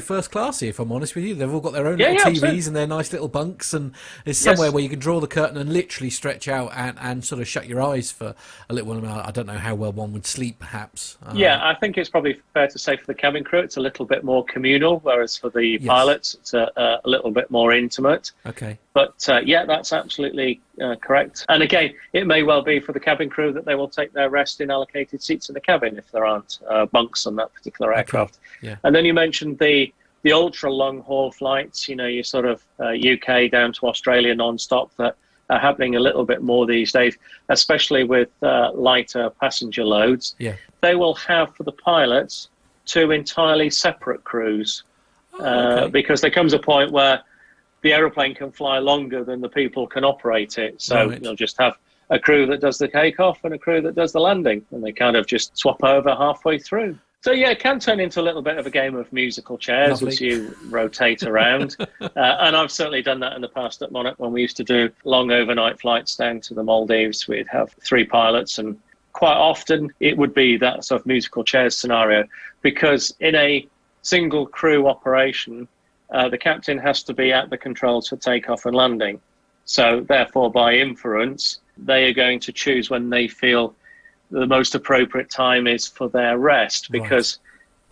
B: first classy, if I'm honest with you. They've all got their own little TVs absolutely. And their nice little bunks, and there's somewhere where you can draw the curtain and literally stretch out and sort of shut your eyes for a little while. I don't know how well one would sleep, perhaps.
K: I think it's probably fair to say for the cabin crew it's a little bit more communal, whereas for the pilots it's a little bit more intimate.
B: Okay.
K: But that's absolutely correct. And again, it may well be for the cabin crew that they will take their rest in allocated seats in the cabin if there aren't bunks on that particular aircraft.
B: Okay. Yeah.
K: And then you mentioned the ultra long haul flights, your sort of UK down to Australia non-stop that are happening a little bit more these days, especially with lighter passenger loads.
B: Yeah.
K: They will have for the pilots 2 entirely separate crews. Because there comes a point where the aeroplane can fly longer than the people can operate it. So
B: Right.
K: you'll just have a crew that does the takeoff and a crew that does the landing, and they kind of just swap over halfway through. So it can turn into a little bit of a game of musical chairs.
B: Lovely.
K: As you rotate around. And I've certainly done that in the past at Monarch when we used to do long overnight flights down to the Maldives. We'd have 3 pilots, and quite often it would be that sort of musical chairs scenario, because in a single crew operation, the captain has to be at the controls for takeoff and landing. So therefore, by inference, they are going to choose when they feel the most appropriate time is for their rest, because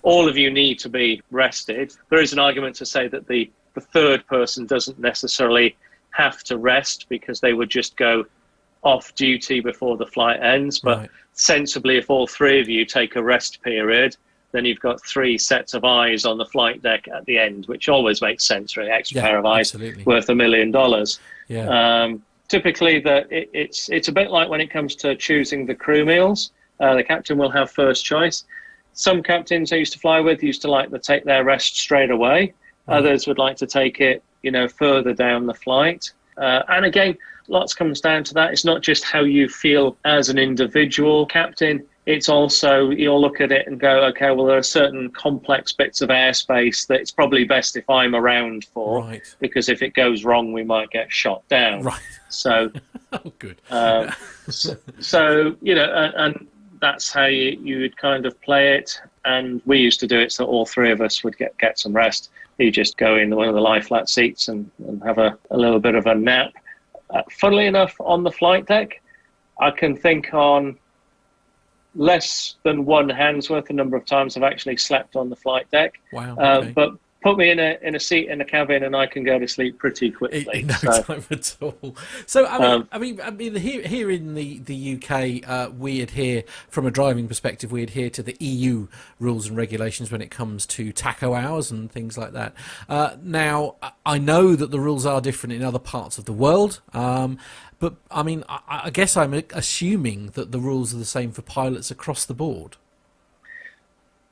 K: all of you need to be rested. There is an argument to say that the third person doesn't necessarily have to rest, because they would just go off duty before the flight ends. But sensibly, if all 3 of you take a rest period, then you've got 3 sets of eyes on the flight deck at the end, which always makes sense, really. Extra pair of eyes worth $1 million.
B: Yeah.
K: Typically, it's a bit like when it comes to choosing the crew meals. The captain will have first choice. Some captains I used to fly with used to like to take their rest straight away. Others would like to take it, further down the flight. And again, lots comes down to that. It's not just how you feel as an individual captain. It's also, you'll look at it and go, okay, well, there are certain complex bits of airspace that it's probably best if I'm around for, because if it goes wrong, we might get shot down.
B: Right.
K: So,
B: good.
K: So and that's how you would kind of play it. And we used to do it so all 3 of us would get some rest. You just go in one of the lie flat seats and have a little bit of a nap. Funnily enough, on the flight deck, I can think on less than one hand's worth the number of times I've actually slept on the flight deck.
B: Wow. Okay.
K: But put me in a seat in a cabin and I can go to sleep pretty quickly.
B: In no time at all. So I mean, here in the UK, we adhere, from a driving perspective, we adhere to the EU rules and regulations when it comes to tacho hours and things like that. Now, I know that the rules are different in other parts of the world. But, I mean, I guess I'm assuming that the rules are the same for pilots across the board.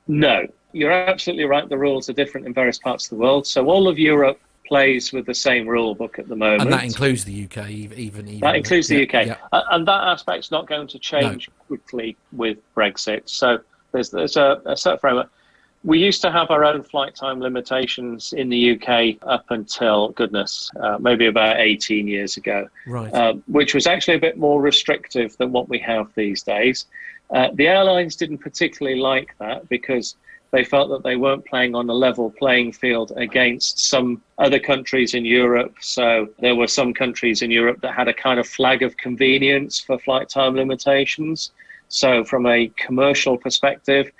K: No, you're absolutely right. The rules are different in various parts of the world. So all of Europe plays with the same rule book at the moment.
B: And that includes the UK, even.
K: That includes the UK.
B: Yeah.
K: And that aspect's not going to change quickly with Brexit. So there's a set framework. We used to have our own flight time limitations in the UK up until, maybe about 18 years ago, which was actually a bit more restrictive than what we have these days. The airlines didn't particularly like that because they felt that they weren't playing on a level playing field against some other countries in Europe. So there were some countries in Europe that had a kind of flag of convenience for flight time limitations. So from a commercial perspective,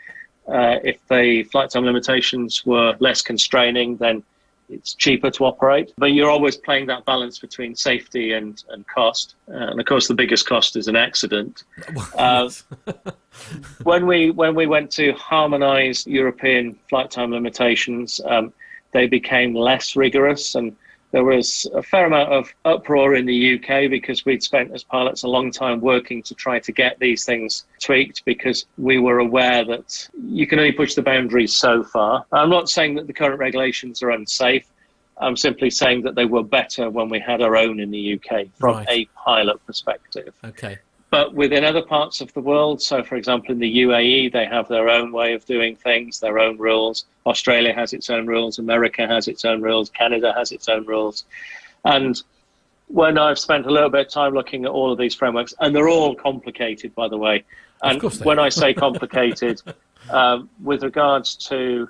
K: if the flight time limitations were less constraining, then it's cheaper to operate. But you're always playing that balance between safety and cost. And of course, the biggest cost is an accident. When we went to harmonise European flight time limitations, they became less rigorous. And There was a fair amount of uproar in the UK because we'd spent as pilots a long time working to try to get these things tweaked, because we were aware that you can only push the boundaries so far. I'm not saying that the current regulations are unsafe. I'm simply saying that they were better when we had our own in the UK from a pilot perspective.
B: Okay.
K: But within other parts of the world, so for example in the UAE, they have their own way of doing things, their own rules. Australia has its own rules, America has its own rules, Canada has its own rules. And when I've spent a little bit of time looking at all of these frameworks, and they're all complicated, by the way. And when I say complicated, with regards to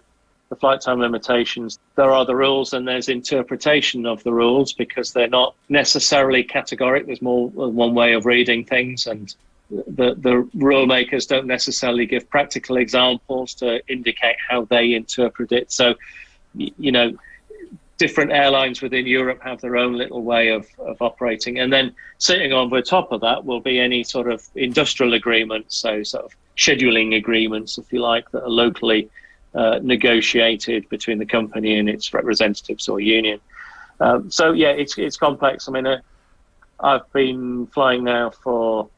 K: the flight time limitations, there are the rules and there's interpretation of the rules, because they're not necessarily categoric. There's more than one way of reading things, and the rule makers don't necessarily give practical examples to indicate how they interpret it. So, you know, different airlines within Europe have their own little way of operating. And then sitting on the top of that will be any sort of industrial agreements, so sort of scheduling agreements, if you like, that are locally negotiated between the company and its representatives or union. So yeah, it's complex. I mean, I've been flying now for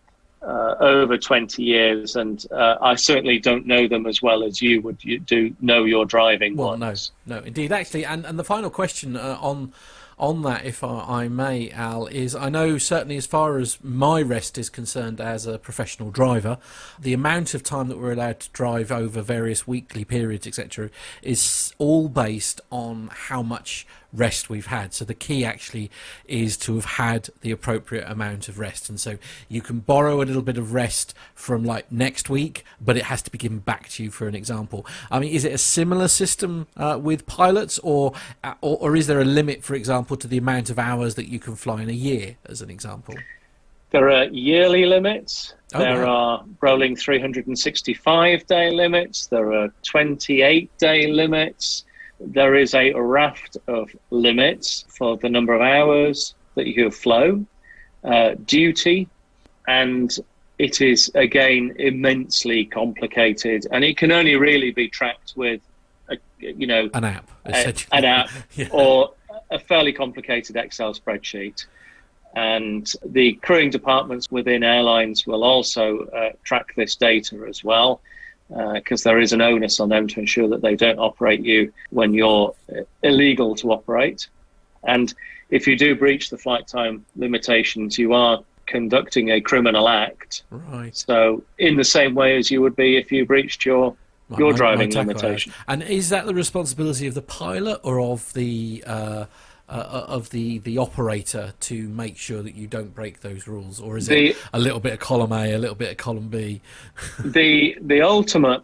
K: over 20 years, and I certainly don't know them as well as you would. You do know your driving ones.
B: No, indeed, actually. And the final question on that, if I may, Al, is I know certainly as far as my rest is concerned as a professional driver, the amount of time that we're allowed to drive over various weekly periods, etc., is all based on how much rest we've had. So the key actually is to have had the appropriate amount of rest. And so you can borrow a little bit of rest from like next week, but it has to be given back to you, for an example. I mean, is it a similar system with pilots, or is there a limit, for example, to the amount of hours that you can fly in a year, as an example?
K: There are yearly limits. There are rolling 365-day limits. There are 28-day limits. There is a raft of limits for the number of hours that you have flown, duty, and it is, again, immensely complicated. And it can only really be tracked with,
B: an app,
K: an app or a fairly complicated Excel spreadsheet. And the crewing departments within airlines will also track this data as well, because there is an onus on them to ensure that they don't operate you when you're illegal to operate. And if you do breach the flight time limitations, you are conducting a criminal act.
B: Right.
K: So in the same way as you would be if you breached your driving limitation.
B: And is that the responsibility of the pilot or of the operator to make sure that you don't break those rules, or is it a little bit of column A, a little bit of column B?
K: The ultimate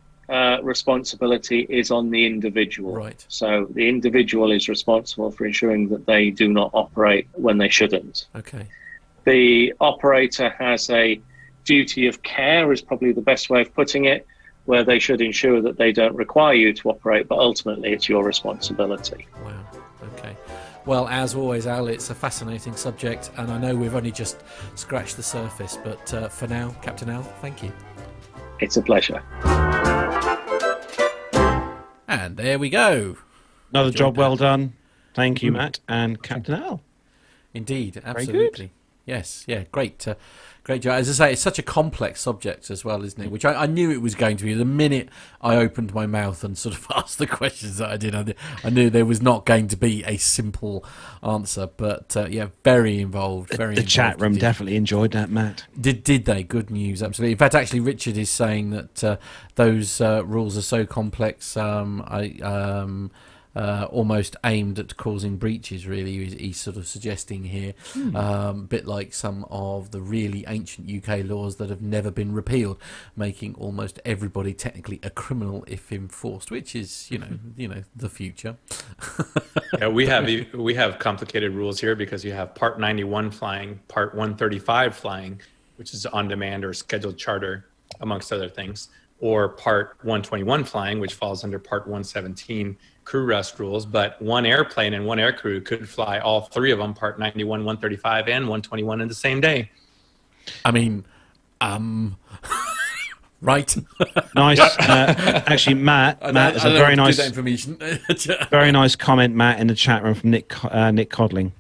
K: responsibility is on the individual.
B: Right.
K: So the individual is responsible for ensuring that they do not operate when they shouldn't.
B: Okay.
K: The operator has a duty of care, is probably the best way of putting it, where they should ensure that they don't require you to operate, but ultimately it's your responsibility.
B: Wow. Okay. Well, as always, Al, it's a fascinating subject, and I know we've only just scratched the surface, but for now, Captain Al, thank you.
K: It's a pleasure.
B: And there we go.
A: Another job well done. Thank you, Matt and Captain Al.
B: Indeed, absolutely. Yes, yeah, great. Great job. As I say, it's such a complex subject as well, isn't it? Which I knew it was going to be. The minute I opened my mouth and sort of asked the questions that I did, I knew there was not going to be a simple answer. But yeah, very involved. The
A: chat room definitely enjoyed that, Matt.
B: Did they? Good news, absolutely. In fact, actually, Richard is saying that those rules are so complex. Almost aimed at causing breaches, really, he's sort of suggesting here, a bit like some of the really ancient UK laws that have never been repealed, making almost everybody technically a criminal if enforced, which is, you know, the future.
D: Yeah, we have complicated rules here because you have Part 91 flying, Part 135 flying, which is on demand or scheduled charter, amongst other things, or Part 121 flying, which falls under Part 117 crew rest rules, but one airplane and one aircrew could fly all three of them, Part 91, 135, and 121 in the same day.
B: I mean, Right.
A: Nice. Actually, Matt is a very nice, very nice comment, Matt, in the chat room from Nick Codling.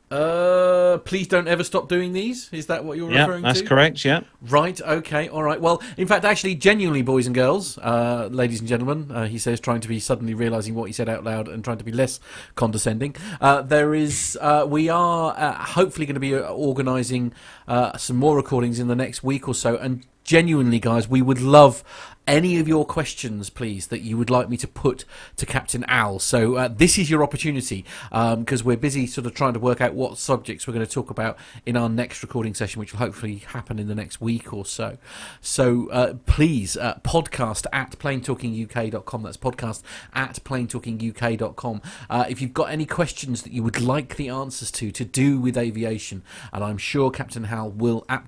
B: Please don't ever stop doing these. Is that what you're referring to?
A: Yeah, that's correct. Yeah.
B: Right. Okay. All right. Well, in fact, actually, genuinely, boys and girls, ladies and gentlemen, he says, trying to be suddenly realising what he said out loud and trying to be less condescending. We are hopefully going to be organising some more recordings in the next week or so, and genuinely, guys, we would love any of your questions, please, that you would like me to put to Captain Al. So this is your opportunity, because we're busy sort of trying to work out what subjects we're going to talk about in our next recording session, which will hopefully happen in the next week or so. So please, podcast at planetalkinguk.com. That's podcast at planetalkinguk.com. If you've got any questions that you would like the answers to do with aviation, and I'm sure Captain Al will have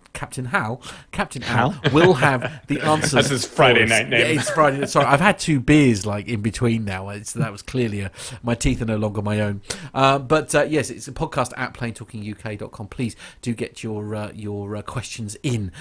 B: the answers.
D: That's his Friday night name.
B: Yeah, it's Friday. Sorry, I've had 2 beers in between now. That was clearly my teeth are no longer my own. But yes, it's a podcast at planetalkinguk.com. Please do get your questions in,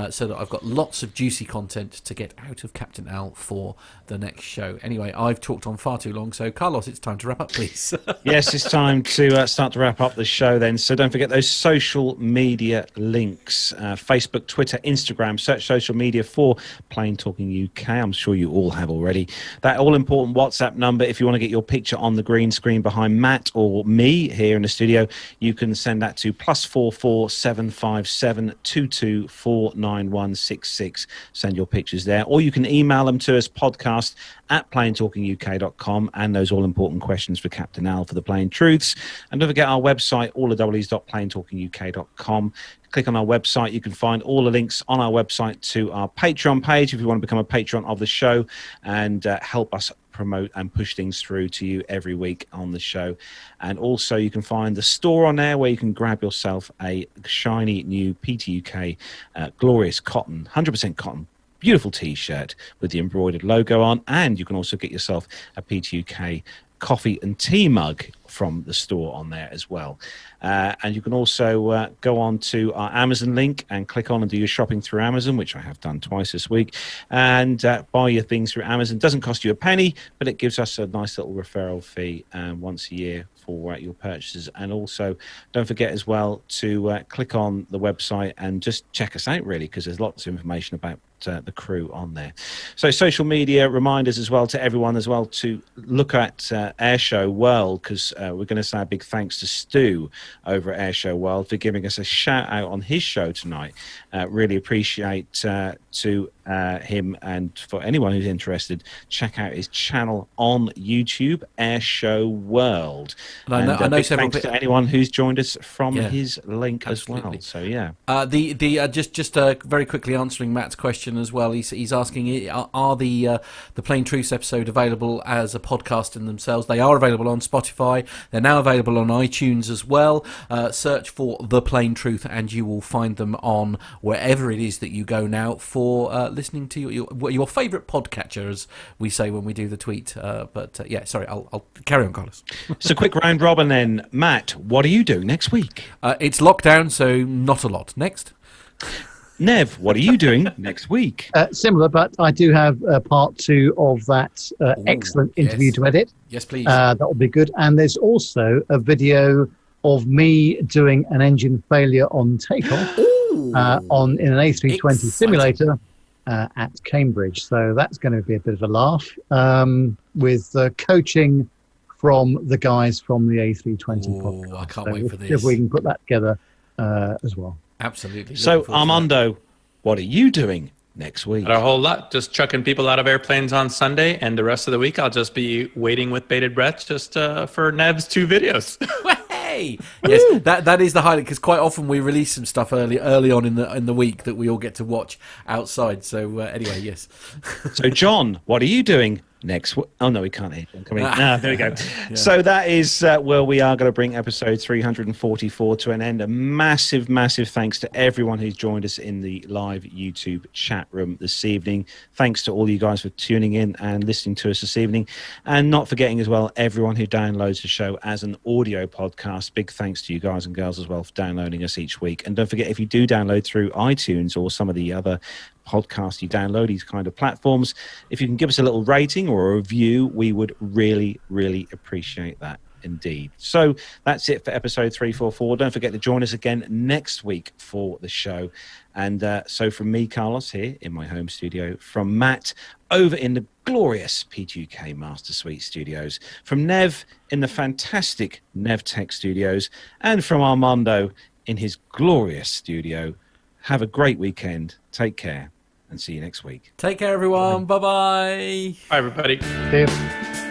B: so that I've got lots of juicy content to get out of Captain Al for the next show. Anyway, I've talked on far too long, so Carlos, it's time to wrap up, please.
A: Yes, it's time to start to wrap up the show then. So don't forget those social media links: Facebook, Twitter, Instagram. Search social media for Plane Talking UK. I'm sure you all have already. That all-important WhatsApp number, if you want to get your picture on the green screen behind Matt or me here in the studio, you can send that to +44 757 224 9166. Send your pictures there. Or you can email them to us, podcast at planetalkinguk.com, and those all-important questions for Captain Al for the Plane Truths. And don't forget our website, allthews.planetalkinguk.com. Click on our website. You can find all the links on our website to our Patreon page if you want to become a patron of the show and help us promote and push things through to you every week on the show. And also you can find the store on there where you can grab yourself a shiny new PTUK glorious cotton, 100% cotton, beautiful t-shirt with the embroidered logo on. And you can also get yourself a PTUK coffee and tea mug from the store on there as well. And you can also go on to our Amazon link and click on and do your shopping through Amazon, which I have done twice this week, and buy your things through Amazon. Doesn't cost you a penny, but it gives us a nice little referral fee once a year for your purchases. And also don't forget as well to click on the website and just check us out, really, because there's lots of information about the crew on there. So social media reminders as well to everyone as well to look at Airshow World, because we're going to say a big thanks to Stu over at Airshow World for giving us a shout out on his show tonight. Really appreciate to him, and for anyone who's interested, check out his channel on YouTube, Airshow World. And I know several thanks to anyone who's joined us from his link as well. So yeah,
B: just very quickly answering Matt's question as well. He's asking, are the Plain Truths episode available as a podcast in themselves? They are available on Spotify. They're now available on iTunes as well. Search for The Plain Truth and you will find them on wherever it is that you go now for listening to your favourite podcatcher, as we say when we do the tweet. Yeah, sorry, I'll carry on, Carlos.
A: So quick round robin then. Matt, what are you doing next week?
B: It's lockdown, so not a lot. Next.
A: Nev, what are you doing next week?
C: Similar, but I do have part 2 of that excellent interview to edit.
B: Yes, please.
C: That will be good. And there's also a video of me doing an engine failure on takeoff in an A320 simulator at Cambridge. So that's going to be a bit of a laugh with coaching from the guys from the A320 podcast.
B: I can't wait for this.
C: If we can put that together as well.
B: Absolutely.
A: So, Armando, what are you doing next week?
D: Not a whole lot. Just chucking people out of airplanes on Sunday, and the rest of the week I'll just be waiting with bated breath just for Nev's 2 videos.
B: Hey! Yes, that is the highlight, because quite often we release some stuff early on in the week that we all get to watch outside. So anyway, yes.
A: So, John, what are you doing next week? Oh, no, we can't hear John coming. There we go. Yeah. So that is where we are going to bring episode 344 to an end. A massive, massive thanks to everyone who's joined us in the live YouTube chat room this evening. Thanks to all you guys for tuning in and listening to us this evening. And not forgetting as well, everyone who downloads the show as an audio podcast. Big thanks to you guys and girls as well for downloading us each week. And don't forget, if you do download through iTunes or some of the other podcast you download, these kind of platforms. If you can give us a little rating or a review, we would really, really appreciate that indeed. So that's it for episode 344. Don't forget to join us again next week for the show. And so from me, Carlos, here in my home studio, from Matt over in the glorious P2K Master Suite studios, from Nev in the fantastic Nev Tech studios, and from Armando in his glorious studio. Have a great weekend. Take care and see you next week.
B: Take care, everyone. Bye-bye.
D: Bye, everybody.
C: See you.